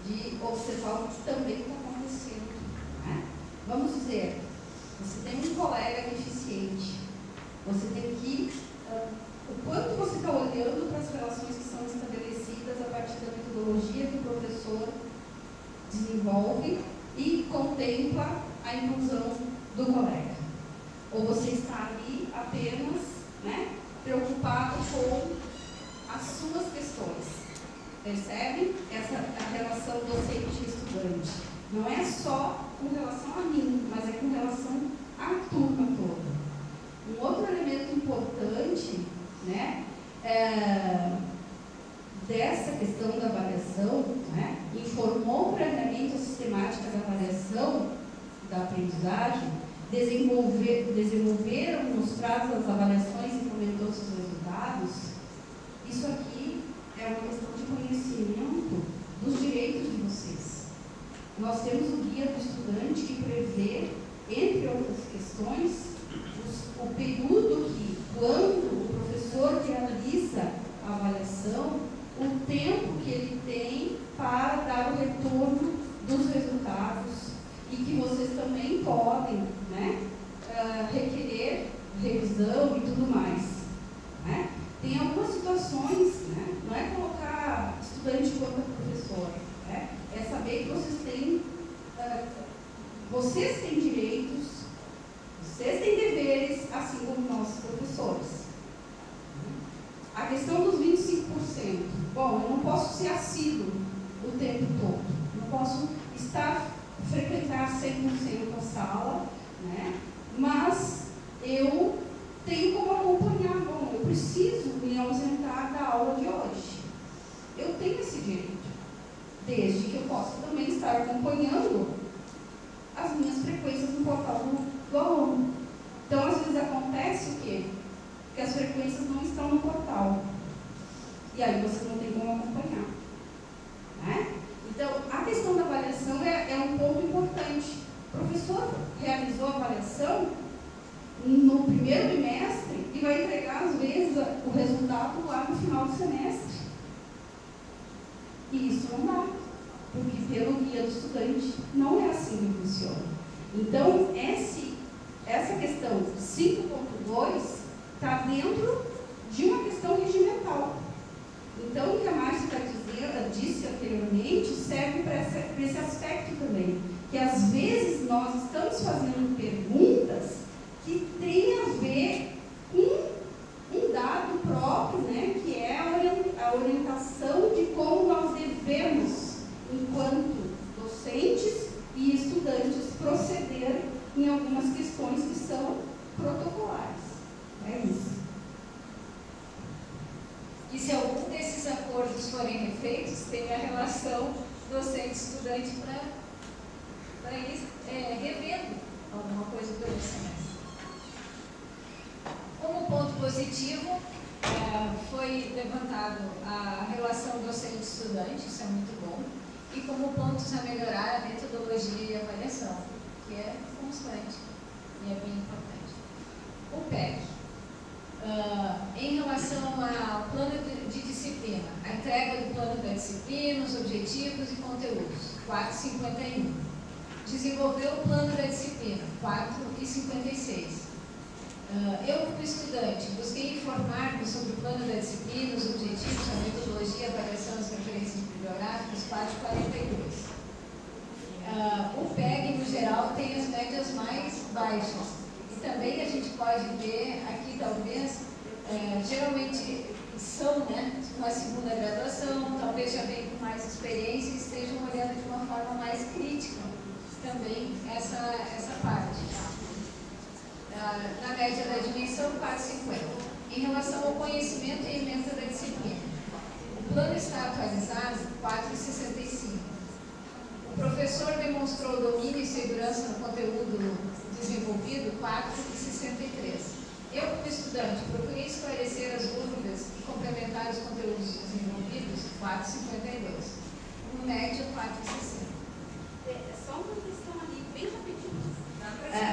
de observar o que também está acontecendo. Né? Vamos dizer, você tem um colega deficiente, você tem que... o quanto você está olhando para as relações que são estabelecidas a partir da metodologia que o professor desenvolve e contempla a inclusão do colega. Ou você está ali apenas, né, preocupado com as suas questões. Percebe? Essa a relação docente-estudante. Não é só com relação a mim, mas é com relação à turma toda. Um outro elemento importante, né, dessa questão da avaliação, né, informou previamente a sistemática da avaliação da aprendizagem, desenvolveram nos prazos as avaliações e comentou seus resultados. Isso aqui é uma questão de conhecimento dos direitos de vocês. Nós temos o guia do estudante que prevê, entre outras questões, o período que, quando o professor realiza a avaliação, o tempo que ele tem para dar o retorno dos resultados e que vocês também podem, né, requerer revisão e tudo mais. Né? Tem algumas situações, né, não é colocar estudante contra professor, né, é saber que vocês têm direitos, vocês têm deveres, assim como nós, professores. A questão dos 25%. Bom, eu não posso ser assíduo o tempo todo. Não posso frequentar 100% a sala, né? Mas eu tenho como acompanhar. Bom, eu preciso me ausentar da aula de hoje. Eu tenho esse direito. Desde que eu possa também estar acompanhando as minhas frequências no portal do aluno. Então, às vezes acontece o quê? Que as frequências não estão no portal. E aí você não tem como acompanhar. Né? Então, a questão da avaliação é um ponto importante. O professor realizou a avaliação, no primeiro bimestre e vai entregar, às vezes, o resultado lá no final do semestre. E isso não dá, porque pelo guia do estudante não é assim que funciona. Então, essa questão 5.2 está dentro de uma questão regimental. Então, o que a Márcia disse anteriormente serve para esse aspecto também, que às vezes nós estamos fazendo perguntas que têm a ver com um dado próprio, né, que é a orientação de como nós devemos, enquanto docentes e estudantes, proceder em algumas questões que são protocolares. É isso. E se algum desses acordos forem refeitos, tem a relação docente-estudante para ir revendo alguma coisa durante o semestre. Como ponto positivo, foi levantado a relação docente-estudante, isso é muito bom, e como pontos a melhorar a metodologia e avaliação, que é constante e é bem importante. O PEC. Em relação ao plano de disciplina, a entrega do plano da disciplina, os objetivos e conteúdos, 4,51. Desenvolver o plano da disciplina, 4,56. Eu, como estudante, busquei informar-me sobre o plano da disciplina, os objetivos, a metodologia, a avaliação das referências bibliográficas, 4,42. O PEG, no geral, tem as médias mais baixas. E também a gente pode ver aqui, talvez, geralmente são, né, uma segunda graduação, talvez já venham com mais experiência e estejam olhando de uma forma mais crítica também essa parte. Na média da dimensão, 4,50. Em relação ao conhecimento e ementa da disciplina, o plano está atualizado, 4,65. O professor demonstrou domínio e segurança no conteúdo desenvolvido, 4,63. Eu, como estudante, procurei esclarecer as dúvidas e complementar os conteúdos desenvolvidos, 4,52. No médio, 4,60. É só uma questão ali, bem rapidinho.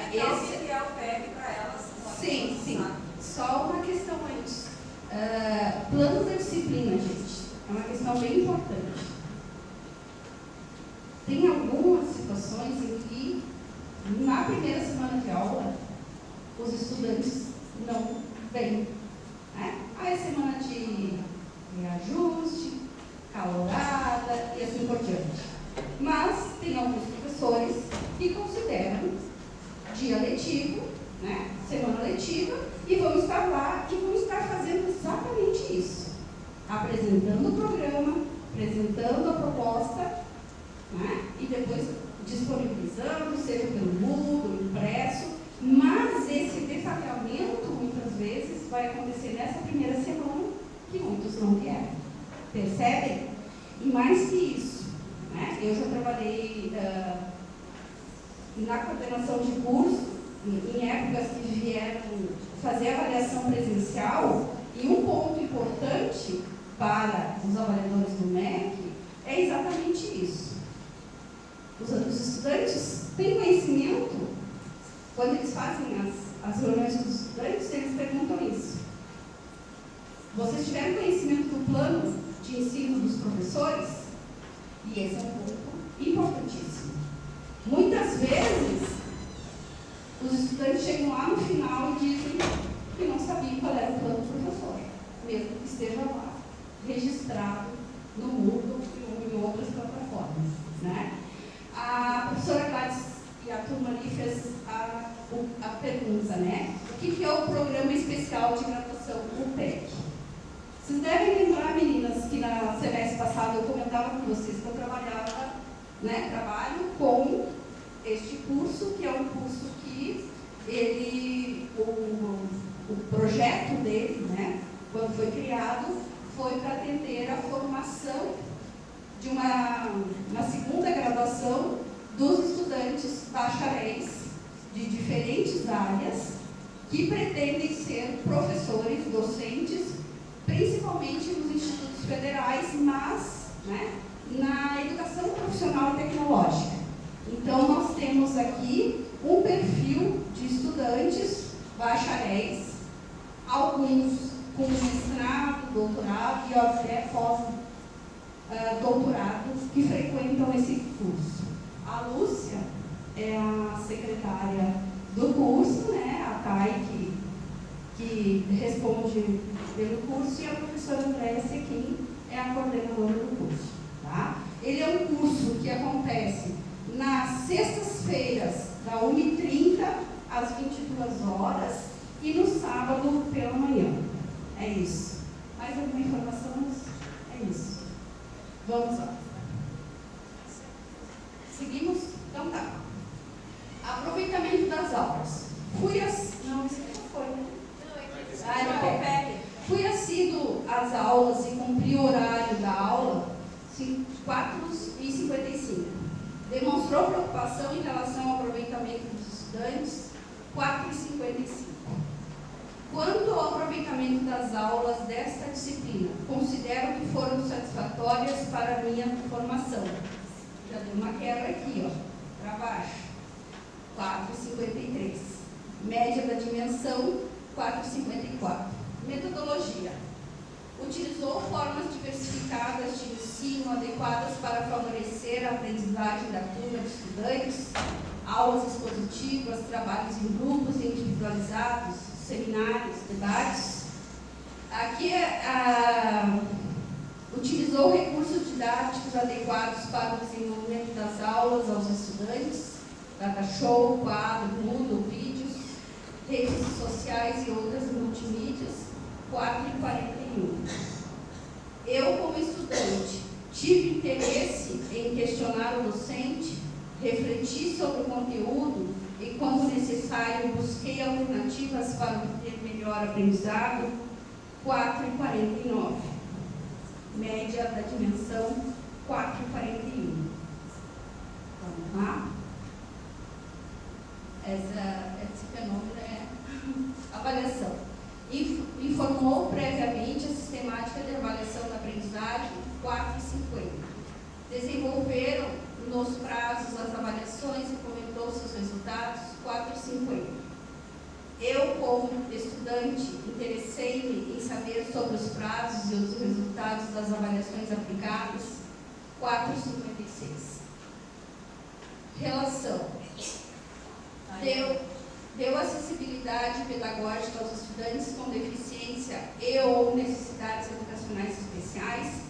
Esse é o PEG para elas. Sim, sim. Só uma questão antes. Plano da disciplina, gente, é uma questão bem importante. Tem algumas situações em que, na primeira semana de aula, os estudantes não vêm. Né? Aí é semana de reajuste, calorada e assim por diante. Mas tem alguns professores que consideram dia letivo, né? Semana letiva, e vão estar lá e vão estar fazendo exatamente isso. Apresentando o programa, apresentando a proposta, né? E depois disponibilizando, seja pelo Moodle, impresso, mas esse detalhamento, muitas vezes, vai acontecer nessa primeira semana, que muitos não vieram. Percebem? E mais que isso, né? Eu já trabalhei na coordenação de curso, em épocas que vieram fazer avaliação presencial, e um ponto importante para os avaliadores do MEC é exatamente isso. Os estudantes têm conhecimento, quando eles fazem as reuniões dos estudantes, eles perguntam isso. Vocês tiveram conhecimento do plano de ensino dos professores? E esse é um ponto importantíssimo. Muitas vezes, os estudantes chegam lá no final e dizem que não sabiam qual era o plano do professor, mesmo que esteja lá, registrado no Moodle e em outras plataformas. Né? A professora Gladys e a turma ali fez a pergunta, né? O que é o Programa Especial de Graduação, o PEC? Vocês devem lembrar, meninas, que no semestre passado eu comentava com vocês que eu trabalho com este curso, que é um curso que o projeto dele, né, quando foi criado, foi para atender a formação de uma segunda graduação dos estudantes bacharéis de diferentes áreas que pretendem ser professores, docentes, principalmente nos institutos federais, mas, né, na educação profissional e tecnológica. Então, nós temos aqui um perfil de estudantes bacharéis, alguns com mestrado, doutorado e até pós-doutorado que frequentam esse curso. A Lúcia é a secretária do curso, né? A Thay, que responde pelo curso, e a professora Andréia Sequim é a coordenadora do curso. Tá? Ele é um curso que acontece nas sextas-feiras, da 1h30 às 22 horas, e no sábado pela manhã. É isso. Mais alguma informação? É isso. Vamos lá. Seguimos? Então tá. Aproveitamento das aulas. Não, isso já foi, né? Fui assíduo às aulas e cumpri o horário da aula 4h55. Demonstrou preocupação em relação ao aproveitamento dos estudantes 4h55. Quanto ao aproveitamento das aulas desta disciplina, considero que foram satisfatórias para a minha formação. Já deu uma quebra aqui, ó, para baixo. 4h53. Média da dimensão, 4h54. Metodologia. Utilizou formas diversificadas de ensino adequadas para favorecer a aprendizagem da turma de estudantes, aulas expositivas, trabalhos em grupos individualizados, seminários, debates. Aqui utilizou recursos didáticos adequados para o desenvolvimento das aulas aos estudantes, data show, quadro, Moodle, vídeos, redes sociais e outras multimídias, 4h41. Eu, como estudante, tive interesse em questionar o docente, refleti sobre o conteúdo e, quando necessário, busquei alternativas para obter melhor aprendizado, 4h49. Média da dimensão, 4h41. Vamos lá? Esse fenômeno é avaliação. Informou previamente a sistemática de avaliação da aprendizagem, 4h50. Desenvolveram nos prazos as avaliações e comentou seus resultados, 4h50. Eu, como estudante, interessei-me em saber sobre os prazos e os resultados das avaliações aplicadas, 4h56. Relação. Deu acessibilidade pedagógica aos estudantes com deficiência e ou necessidades educacionais especiais.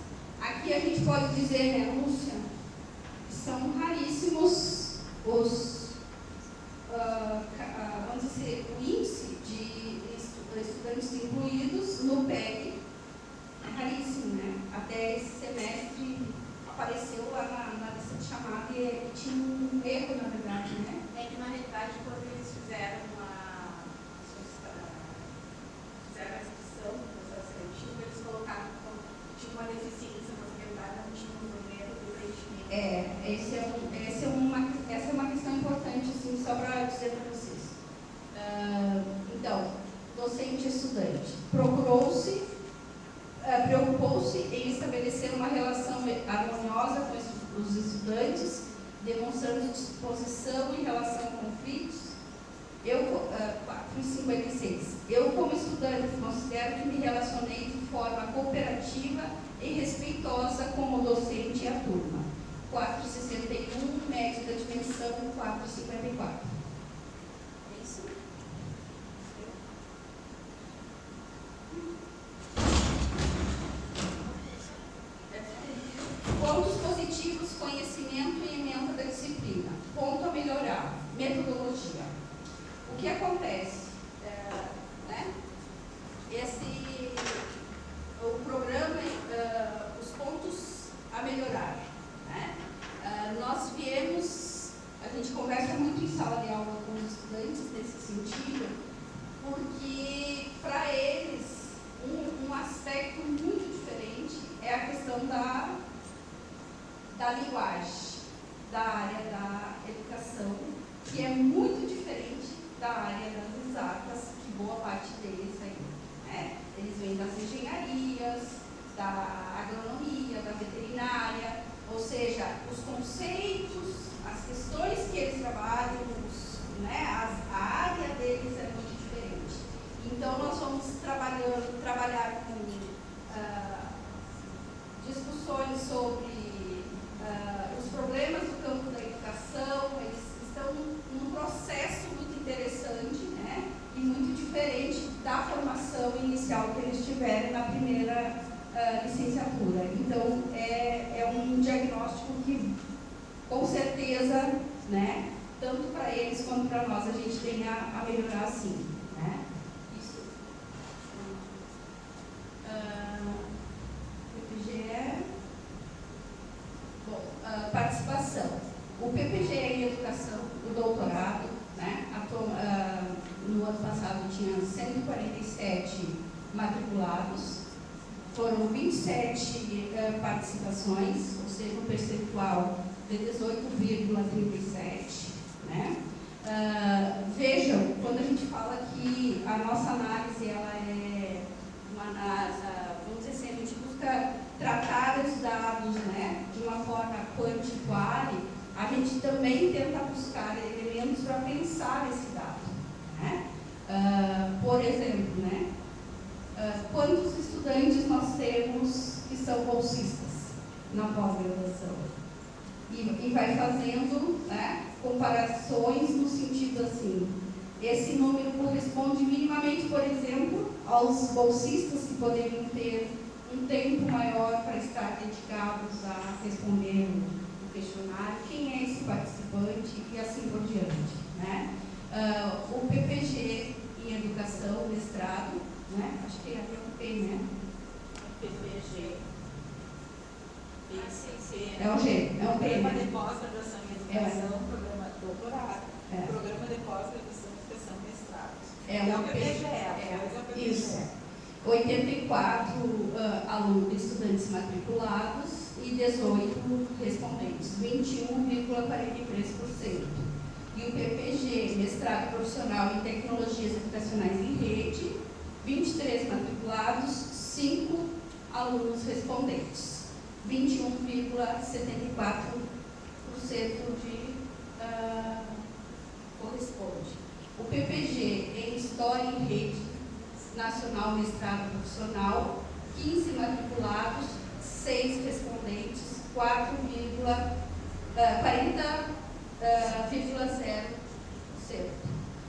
Aqui a gente pode dizer, né, Lúcia, são raríssimos vamos dizer, o índice de estudantes incluídos no PEG é raríssimo, né? Até esse semestre apareceu lá na lista de chamada e tinha um erro, na verdade, né? É que, na realidade, quando eles fizeram a inscrição no processo seletivo, eles colocaram que tinha uma deficiência, mas na realidade não tinha um método de preenchimento. Essa é uma questão importante, assim, só para dizer para vocês. Então, docente e estudante. Preocupou-se em estabelecer uma relação harmoniosa com os estudantes, demonstrando disposição em relação a conflitos. 4h56. Eu, como estudante, considero que me relacionei de forma cooperativa e respeitosa com o docente e a turma. 4h61, média da dimensão, 4h54. É isso? Pontos positivos, conhecimento e ementa da disciplina. Ponto a melhorar, metodologia. O que acontece? Né? O programa, os pontos a melhorar. Né? Nós viemos, a gente conversa muito em sala de aula com os estudantes nesse sentido, porque para eles um aspecto muito diferente é a questão da linguagem, da área da educação, que é muito diferente da área das exatas, que boa parte deles aí, né? Eles vêm das engenharias, da agronomia, da veterinária, ou seja, os conceitos, as questões que eles trabalham, né, a área deles é muito diferente. primeira licenciatura. Então, é um diagnóstico que, com certeza, né, tanto para eles quanto para nós, a gente tem a melhorar sim. Né? Isso. PPGE. Bom, participação. O PPGE em educação, o doutorado, né, no ano passado tinha 147 matriculados, foram 27 participações, ou seja, um percentual de 18,37%. Né? Vejam, quando a gente fala que a nossa análise ela é vamos dizer assim, a gente busca tratar os dados, né, de uma forma quantiquare, a gente também tenta buscar elementos para pensar esse dado. Né? Por exemplo, né, quantos estudantes nós temos que são bolsistas na pós-graduação? E vai fazendo, né, comparações no sentido assim, esse número corresponde minimamente, por exemplo, aos bolsistas que poderiam ter um tempo maior para estar dedicados a responder o questionário, quem é esse participante e assim por diante. Né? O PPG em educação, mestrado, né? Acho que é até um P, né? PPG. PCC. É um G, é um P. Programa de pós-graduação em educação, programa de doutorado, programa de pós-graduação em educação, mestrado. É o um PPGE. Isso. 84 estudantes matriculados e 18 respondentes, 21,43%. E o PPG, mestrado profissional em tecnologias educacionais em rede, 23 matriculados, 5 alunos respondentes, 21,74% corresponde. O PPG em História em Rede Nacional, mestrado profissional, 15 matriculados, 6 respondentes, 40,0%.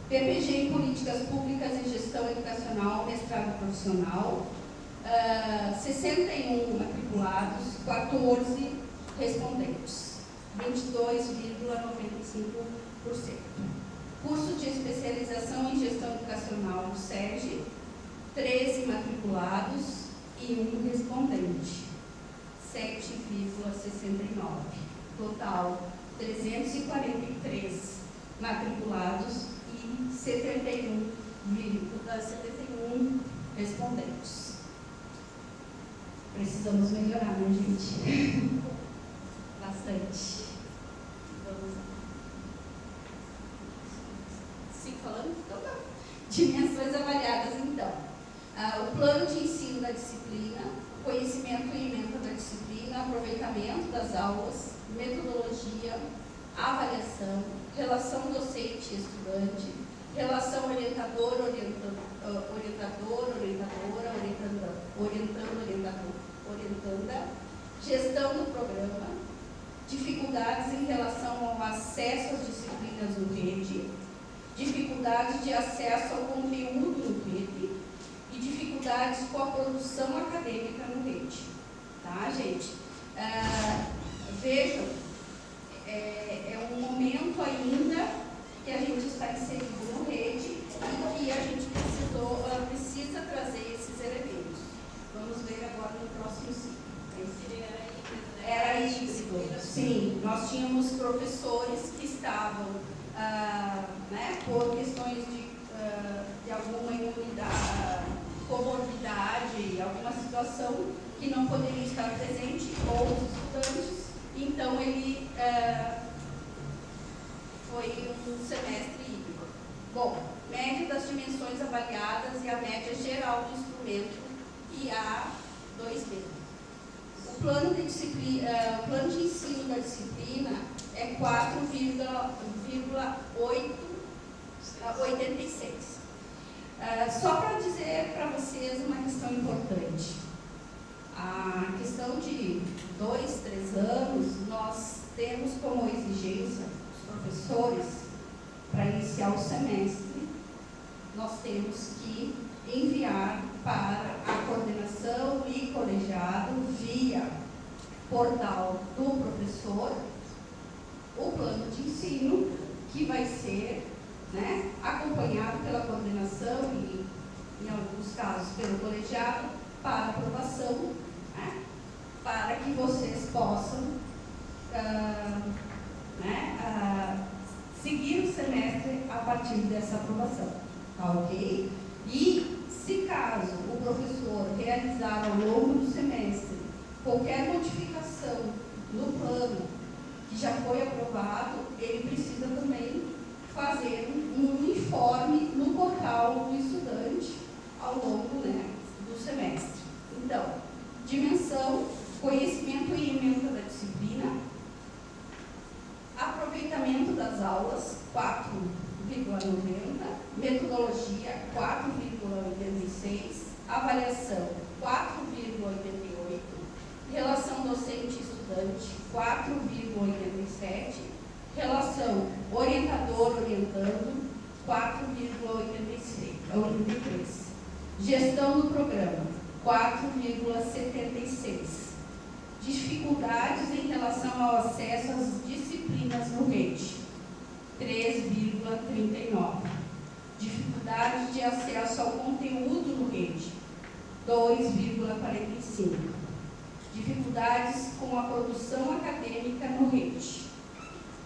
PPG em Políticas Públicas e Gestão Educacional, mestrado profissional, 61 matriculados, 14 respondentes, 22,95%. Curso de especialização em gestão educacional no SEG, 13 matriculados e 1 respondente, 7,69%. Total, 343 matriculados e 71 respondentes. Precisamos melhorar, né, gente? Bastante. Vamos lá. Sigo falando? Então tá. Dimensões avaliadas, então. O plano de ensino da disciplina, conhecimento e ementa da disciplina, aproveitamento das aulas, metodologia, avaliação, relação docente e estudante, relação orientanda, gestão do programa, dificuldades em relação ao acesso às disciplinas no rede, dificuldades de acesso ao conteúdo no rede e dificuldades com a produção acadêmica no rede. Tá, gente? Vejam, é um momento ainda que a gente está inserido no rede e que a gente precisa trazer esses elementos. Vamos ver agora no próximo ciclo. Era híbrido. Sim, nós tínhamos professores que estavam, né, por questões de alguma imunidade, comorbidade, alguma situação que não poderia estar presente, ou os estudantes, então ele foi um semestre híbrido. Bom, média das dimensões avaliadas e a média geral do instrumento IA2B. O plano de ensino da disciplina é 4,86. Só para dizer para vocês uma questão importante. A questão de 2, 3 anos, nós temos como exigência, os professores, para iniciar o semestre, nós temos que enviar para a coordenação coordenação e colegiado via portal do professor o plano de ensino, que vai ser, né, acompanhado pela coordenação e, em alguns casos, pelo colegiado, para aprovação, né, para que vocês possam seguir o semestre a partir dessa aprovação, tá ok? E, se caso o professor realizar ao longo do semestre qualquer modificação no plano que já foi aprovado, ele precisa também fazer um informe no portal do estudante ao longo, né, do semestre. Então, dimensão, conhecimento e ementa da disciplina, aproveitamento das aulas, 4,90, metodologia, 4,86, avaliação, 4,88, relação docente-estudante, 4,87, relação orientador-orientando, 4,83, gestão do programa, 4,76, dificuldades em relação ao acesso às disciplinas no REIT, 3,39, dificuldades de acesso ao conteúdo no REIT, 2,45, dificuldades com a produção acadêmica no REIT.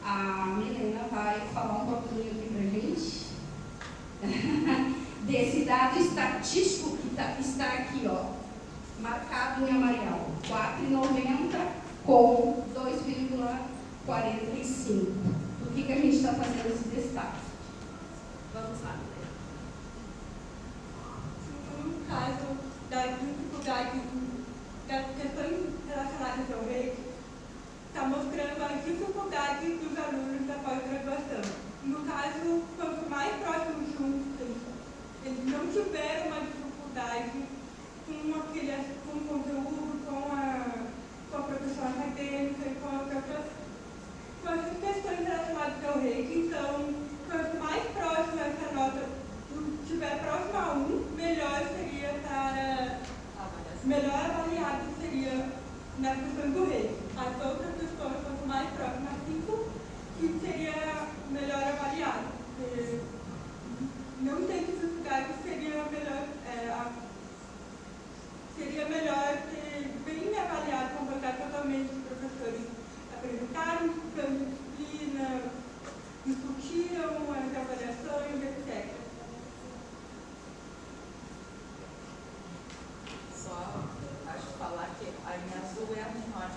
A Milena vai falar um pouquinho aqui pra gente desse dado estatístico que está aqui, ó, marcado em amarelo, 4,90 com 2,45. Por que a gente está fazendo esse destaque? Vamos lá, Milena. No caso da dificuldade das questões relacionadas ao REIT, está mostrando a dificuldade dos alunos da pós-graduação. No caso, quanto mais próximos juntos, eles não tiveram uma dificuldade com o conteúdo, com a produção acadêmica e com as questões relacionadas ao REIT. Então, quanto mais próxima essa nota estiver próxima a 1, melhor seria melhor avaliado seria na questão do REIT. As outras questões, quanto mais próxima a 5, que seria melhor avaliado. Não tem dificuldade, seria melhor ser bem avaliado, comportar totalmente os professores apresentaram o plano de disciplina, discutiram as avaliações, etc. Só acho que falar que a linha azul é a menor.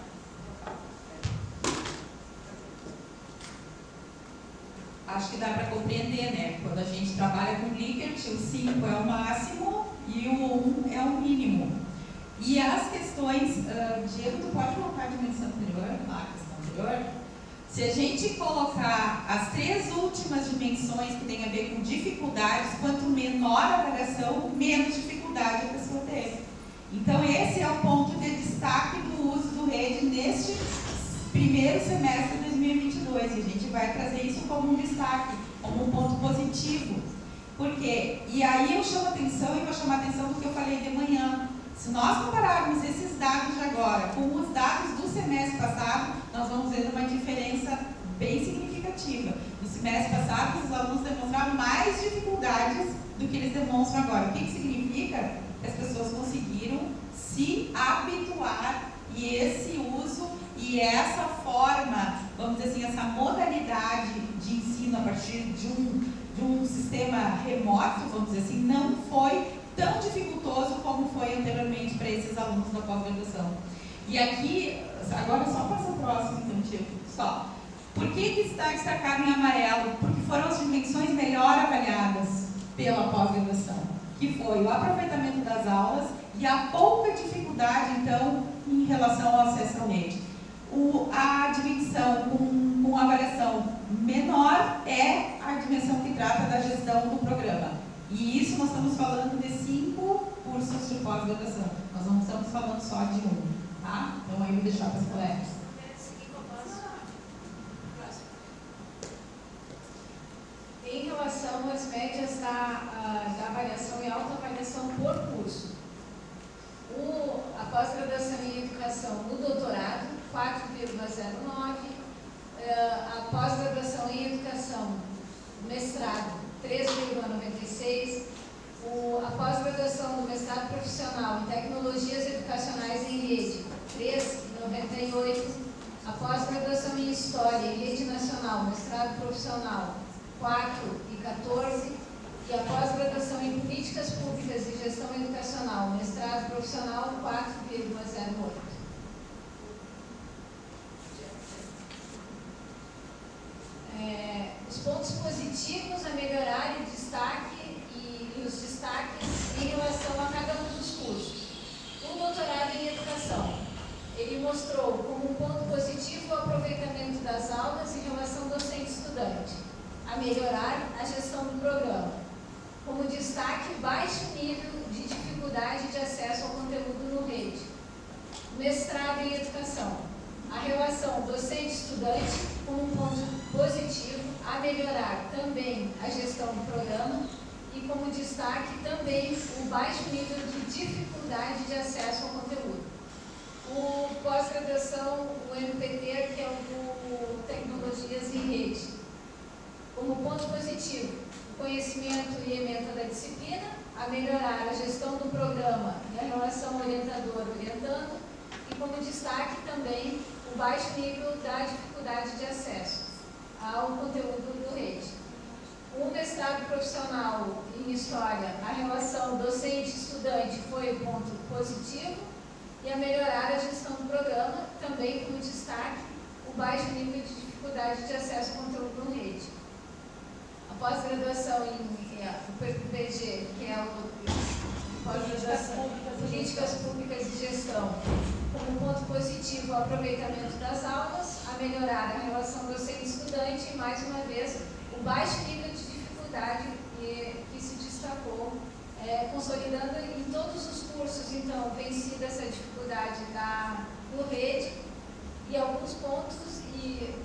Acho que dá para compreender, né? Quando a gente trabalha com Likert, o 5 é o máximo e o 1 é o mínimo. E as questões, Diego, tu pode colocar a dimensão anterior, a questão anterior? Se a gente colocar as 3 últimas dimensões que tem a ver com dificuldades, quanto menor a avaliação, menos dificuldade a pessoa teve. Então, esse é o ponto de destaque do uso do REIT neste primeiro semestre de 2022. E a gente vai trazer isso como um destaque, como um ponto positivo. Por quê? E aí eu chamo atenção e vou chamar atenção do que eu falei de manhã. Se nós compararmos esses dados de agora com os dados do semestre passado, nós vamos ver uma diferença bem significativa. No semestre passado, os alunos demonstraram mais dificuldades do que eles demonstram agora. O que significa? Que as pessoas conseguiram se habituar e esse uso e essa forma, vamos dizer assim, essa modalidade de ensino a partir de um sistema remoto, vamos dizer assim, não foi tão dificultoso como foi anteriormente para esses alunos da pós-graduação. E aqui, agora só passa o próximo, então, tipo, só. Por que está destacado em amarelo? Porque foram as dimensões melhor avaliadas pela pós-graduação, que foi o aproveitamento das aulas e a pouca dificuldade, então, em relação ao acesso ao REIT. A dimensão com avaliação menor é a dimensão que trata da gestão do programa. E isso nós estamos falando de 5 cursos de pós-graduação. Nós não estamos falando só de um, tá? Então aí eu vou deixar para as colegas. Em relação às médias da avaliação e autoavaliação por curso, o pós-graduação em educação no doutorado, 4,09%. A pós-graduação em educação, mestrado, 3,96%. A pós-graduação do mestrado profissional em tecnologias educacionais em rede, 3,98%. A pós-graduação em história em rede nacional, mestrado profissional, 4,14%. E a pós-graduação em políticas públicas e gestão educacional, mestrado profissional, 4,08%. Os pontos positivos a melhorar e destaque e os destaques em relação a cada um dos cursos. O doutorado em educação, ele mostrou como um ponto positivo o aproveitamento das aulas em relação docente-estudante, a melhorar a gestão do programa. Como destaque, baixo nível de dificuldade de acesso ao conteúdo no rede. Mestrado em educação, a relação docente-estudante como um ponto positivo, a melhorar também a gestão do programa e como destaque também o baixo nível de dificuldade de acesso ao conteúdo. O pós-graduação, o MPT, que é o do Tecnologias em Rede. Como ponto positivo, o conhecimento e ementa da disciplina, a melhorar a gestão do programa e a relação orientador-orientando, e como destaque também o baixo nível da dificuldade de acesso ao conteúdo do rede. O mestrado profissional em História, a relação docente-estudante foi o ponto positivo e a melhorar a gestão do programa, também como destaque o baixo nível de dificuldade de acesso ao conteúdo no rede. A pós-graduação em PG, que é o pós-graduação em Políticas Públicas e Gestão, como ponto positivo o aproveitamento das aulas, a melhorar a relação docente-estudante e, mais uma vez, o baixo nível de dificuldade que se destacou, consolidando em todos os cursos, então, vencida essa dificuldade do rede e alguns pontos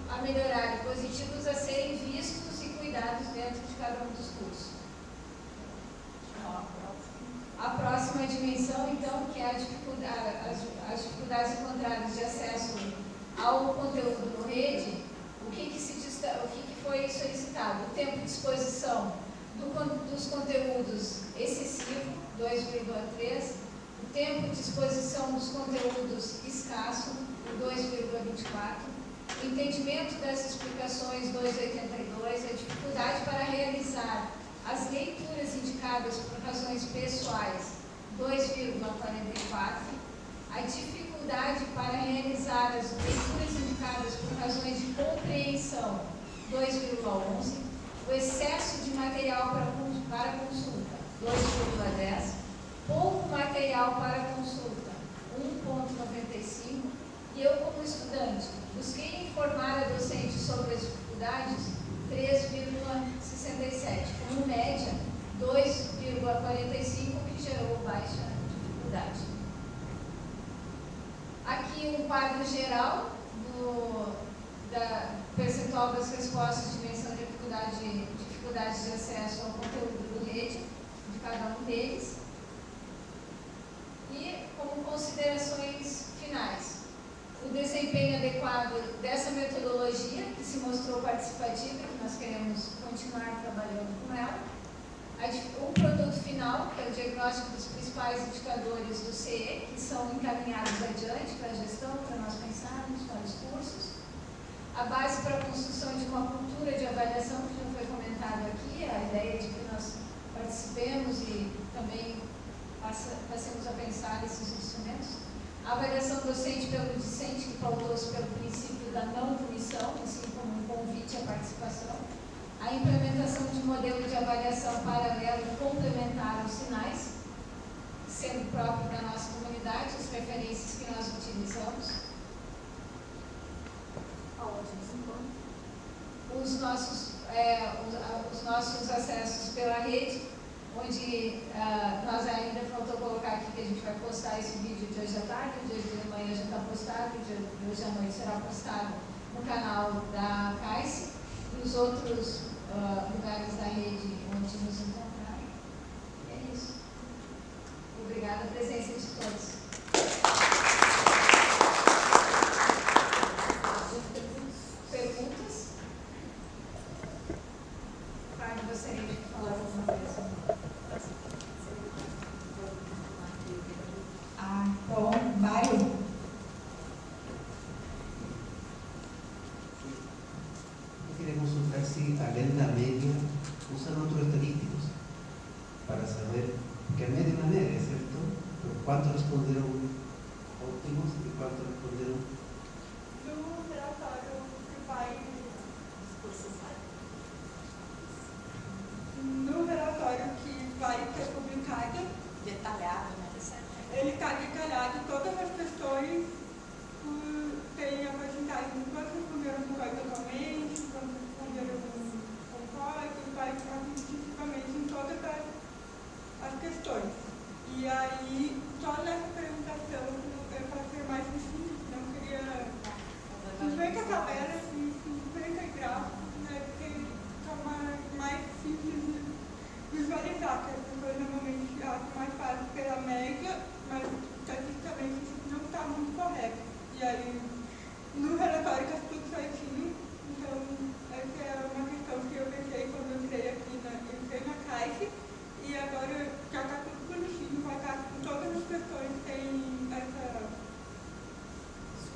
a melhorar positivos a serem vistos e cuidados dentro de cada um dos cursos. A próxima dimensão, então, que é as dificuldades encontradas de acesso ao conteúdo no rede, o que foi solicitado? O tempo de exposição dos conteúdos excessivo, 2,3%, o tempo de exposição dos conteúdos escasso, 2,24%, o entendimento das explicações, 2,82%, a dificuldade para realizar as leituras indicadas por razões pessoais, 2,44%, a dificuldade para realizar as leituras indicadas por razões de compreensão, 2,11%, o excesso de material para consulta, 2,10%, pouco material para consulta, 1,95%, e eu, como estudante, busquei informar a docente sobre as dificuldades, 3,67%, como média, 2,45%, que gerou baixa dificuldade. Aqui um quadro geral da percentual das respostas de dimensão de dificuldade de acesso ao conteúdo do rede, de cada um deles. E como considerações finais, o desempenho adequado dessa metodologia, que se mostrou participativa, que nós queremos continuar trabalhando com ela. O produto final, que é o diagnóstico dos principais indicadores do CE, que são encaminhados adiante para a gestão, para nós pensarmos para os cursos. A base para a construção de uma cultura de avaliação, que já foi comentado aqui, a ideia de que nós participemos e também passemos a pensar esses instrumentos. A avaliação docente pelo discente, que pautou-se pelo princípio da não punição, assim como um convite à participação. A implementação de um modelo de avaliação paralelo e complementar aos sinais, sendo próprio da nossa comunidade, as referências que nós utilizamos. Os nossos acessos pela rede, onde nós ainda faltou colocar aqui que a gente vai postar esse vídeo de hoje à tarde, o dia de amanhã já está postado, o dia de hoje à noite será postado no canal da CAICE e os outros lugares da rede onde nos encontrar. É isso. Obrigada a presença de todos. Detalhado, né? Ele está detalhado todas as questões, tem a porcentagem de quantos responderam corretamente, quantos responderam com código, vai especificamente em todas as questões. E aí, só nessa apresentação, eu para ser mais simples, não queria... Não vem com a tabela, assim, 50 gráficos, né, porque fica mais simples de visualizar, que as pessoas normalmente acham mais fácil pela média, mas estatisticamente isso não está muito correto. E aí, no relatório está tudo certinho, então essa é uma questão que eu deixei quando eu entrei aqui, entrei na Caixa, e agora já está tudo bonitinho, vai estar com todas as questões, tem essa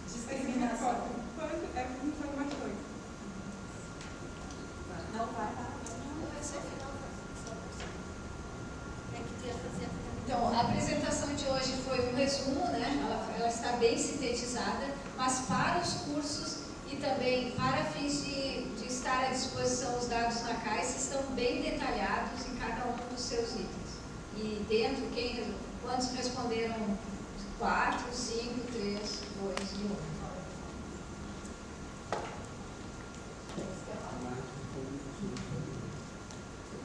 discriminação. Essas informações. Não vai lá. Então, a apresentação de hoje foi um resumo, né? Ela está bem sintetizada, mas para os cursos e também para fins de estar à disposição os dados na Caixa, estão bem detalhados em cada um dos seus itens. E dentro, quantos responderam 4, 5, 3, 2 e 1.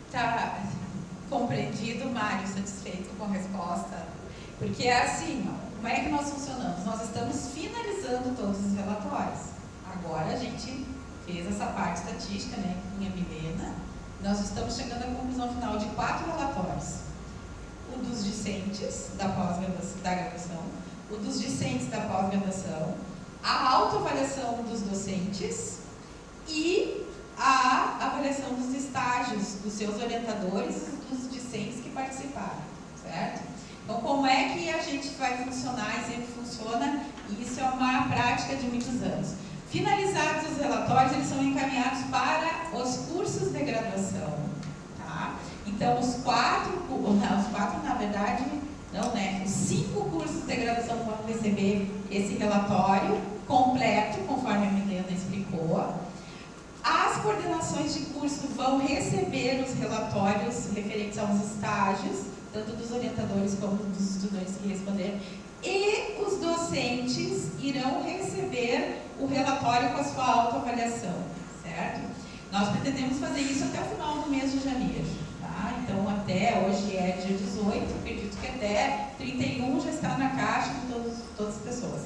Tá compreendido, Mário, satisfeito com a resposta? Porque é assim, ó, como é que nós funcionamos? Nós estamos finalizando todos os relatórios. Agora a gente fez essa parte estatística, né, com a Milena. Nós estamos chegando à conclusão final de 4 relatórios. O dos discentes da graduação, o dos discentes da pós-graduação, a autoavaliação dos docentes e a avaliação dos estágios dos seus orientadores e dos discentes que participaram, certo? Então, como é que a gente vai funcionar e sempre funciona? Isso é uma prática de muitos anos. Finalizados os relatórios, eles são encaminhados para os cursos de graduação, tá? Então, os 5 cursos de graduação vão receber esse relatório completo, conforme a Milena explicou. As coordenações de curso vão receber os relatórios referentes aos estágios, tanto dos orientadores como dos estudantes que responderam, e os docentes irão receber o relatório com a sua autoavaliação, certo? Nós pretendemos fazer isso até o final do mês de janeiro, tá? Então, até hoje é dia 18, acredito que até 31 já está na caixa de todas as pessoas.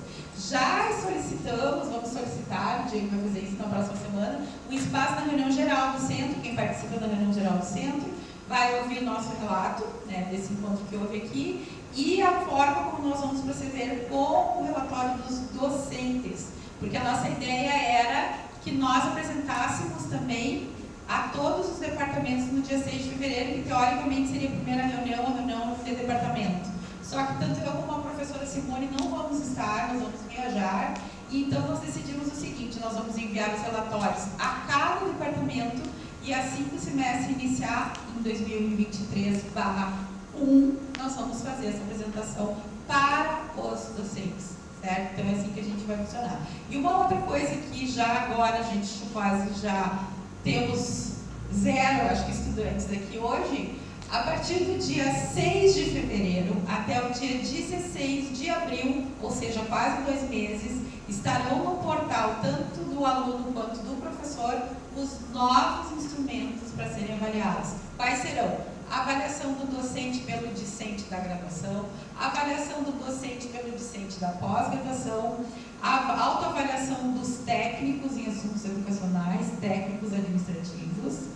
Já solicitamos, vamos solicitar, o Diego vai fazer isso na próxima semana, um espaço na reunião geral do centro. Quem participa da reunião geral do centro vai ouvir nosso relato, né, desse encontro que houve aqui, e a forma como nós vamos proceder com o relatório dos docentes, porque a nossa ideia era que nós apresentássemos também a todos os departamentos no dia 6 de fevereiro, que teoricamente seria a primeira reunião, a reunião de departamento. Só que tanto eu como a professora Simone não vamos estar, nós vamos viajar, e então nós decidimos o seguinte: nós vamos enviar os relatórios a cada departamento, e assim que o semestre iniciar, em 2023/1, nós vamos fazer essa apresentação para os docentes, certo? Então é assim que a gente vai funcionar. E uma outra coisa que já agora a gente quase já temos 0, acho que estudantes aqui hoje, a partir do dia 6 de fevereiro até o dia 16 de abril, ou seja, quase 2 meses, estarão no portal, tanto do aluno quanto do professor, os novos instrumentos para serem avaliados. Quais serão? A avaliação do docente pelo discente da graduação, a avaliação do docente pelo discente da pós-graduação, a autoavaliação dos técnicos em assuntos educacionais, técnicos administrativos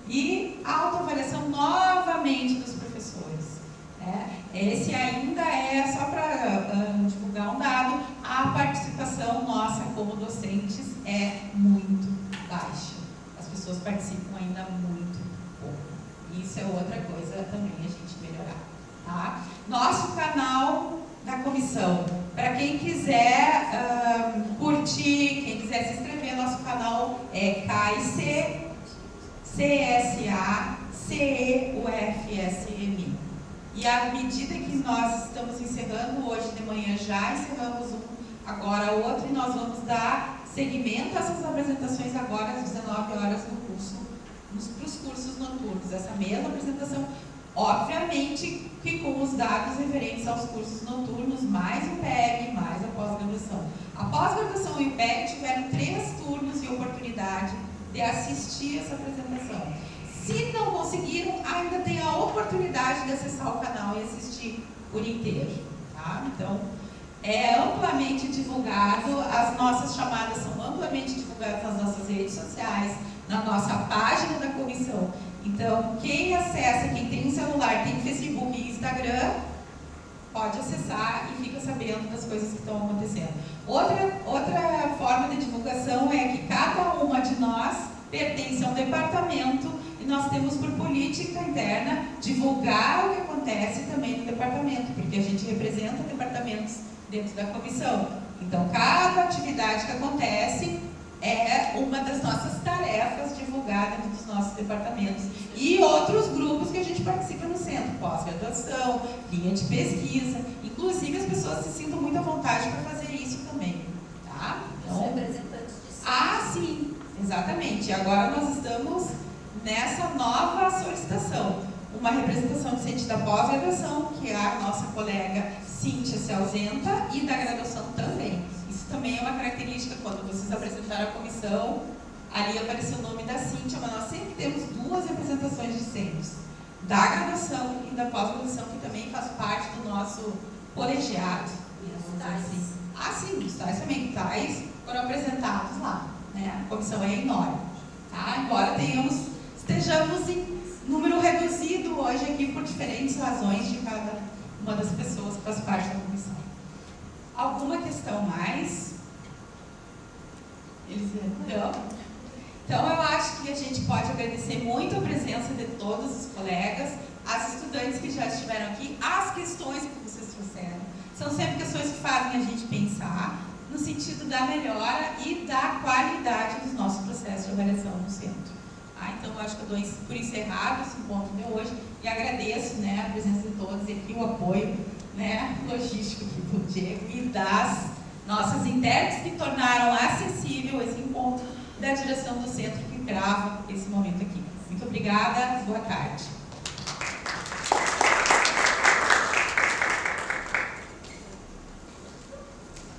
e a autoavaliação novamente dos professores. Esse ainda é, só para divulgar um dado, a participação nossa como docentes é muito baixa. As pessoas participam ainda muito pouco. Isso é outra coisa também a gente melhorar. Tá? Nosso canal da comissão, para quem quiser curtir, quem quiser se inscrever, nosso canal é CAICE, CSA-CEUFSM. E à medida que nós estamos encerrando, hoje de manhã já encerramos um, agora outro, e nós vamos dar seguimento a essas apresentações agora às 19 horas no curso, para os cursos noturnos. Essa mesma apresentação Obviamente que com os dados referentes aos cursos noturnos, mais o PEG, mais a pós-graduação. A pós-graduação e o PEG tiveram 3 turnos e oportunidade de assistir essa apresentação. Se não conseguiram, ainda tem a oportunidade de acessar o canal e assistir por inteiro. Tá? Então, é amplamente divulgado, as nossas chamadas são amplamente divulgadas nas nossas redes sociais, na nossa página da comissão. Então, quem acessa, quem tem um celular, tem Facebook e Instagram, pode acessar e fica sabendo das coisas que estão acontecendo. Outra forma de divulgação é que cada uma de nós pertence a um departamento e nós temos por política interna divulgar o que acontece também no departamento, porque a gente representa departamentos dentro da comissão. Então, cada atividade que acontece é uma das nossas tarefas divulgar dentro dos nossos departamentos e outros grupos que a gente participa no centro, pós-graduação, linha de pesquisa, inclusive as pessoas se sintam muito à vontade para fazer isso também, tá? Então, os representantes de centro. Ah, sim, exatamente. Agora nós estamos nessa nova solicitação, uma representação docente da pós-graduação, que a nossa colega Cíntia se ausenta, e da graduação também. Isso também é uma característica, quando vocês apresentaram a comissão, ali apareceu o nome da Cíntia, mas nós sempre temos 2 representações discentes, da graduação e da pós-graduação, que também faz parte do nosso colegiado. Assim. Ah, sim, os tais também, tais foram apresentados lá, né? A comissão é enorme, tá? Embora estejamos em número reduzido hoje aqui por diferentes razões de cada uma das pessoas que faz parte da comissão. Alguma questão mais? Então, eu acho que a gente pode agradecer muito a presença de todos os colegas, as estudantes que já estiveram aqui, as questões que vocês trouxeram. São sempre questões que fazem a gente pensar no sentido da melhora e da qualidade dos nossos processos de avaliação no centro. Então, eu acho que eu dou por encerrado esse ponto de hoje e agradeço, né, a presença de todos e aqui o apoio, né, logístico do Diego e das nossas intérpretes que tornaram acessível esse encontro da direção do centro que grava esse momento aqui. Muito obrigada, boa tarde.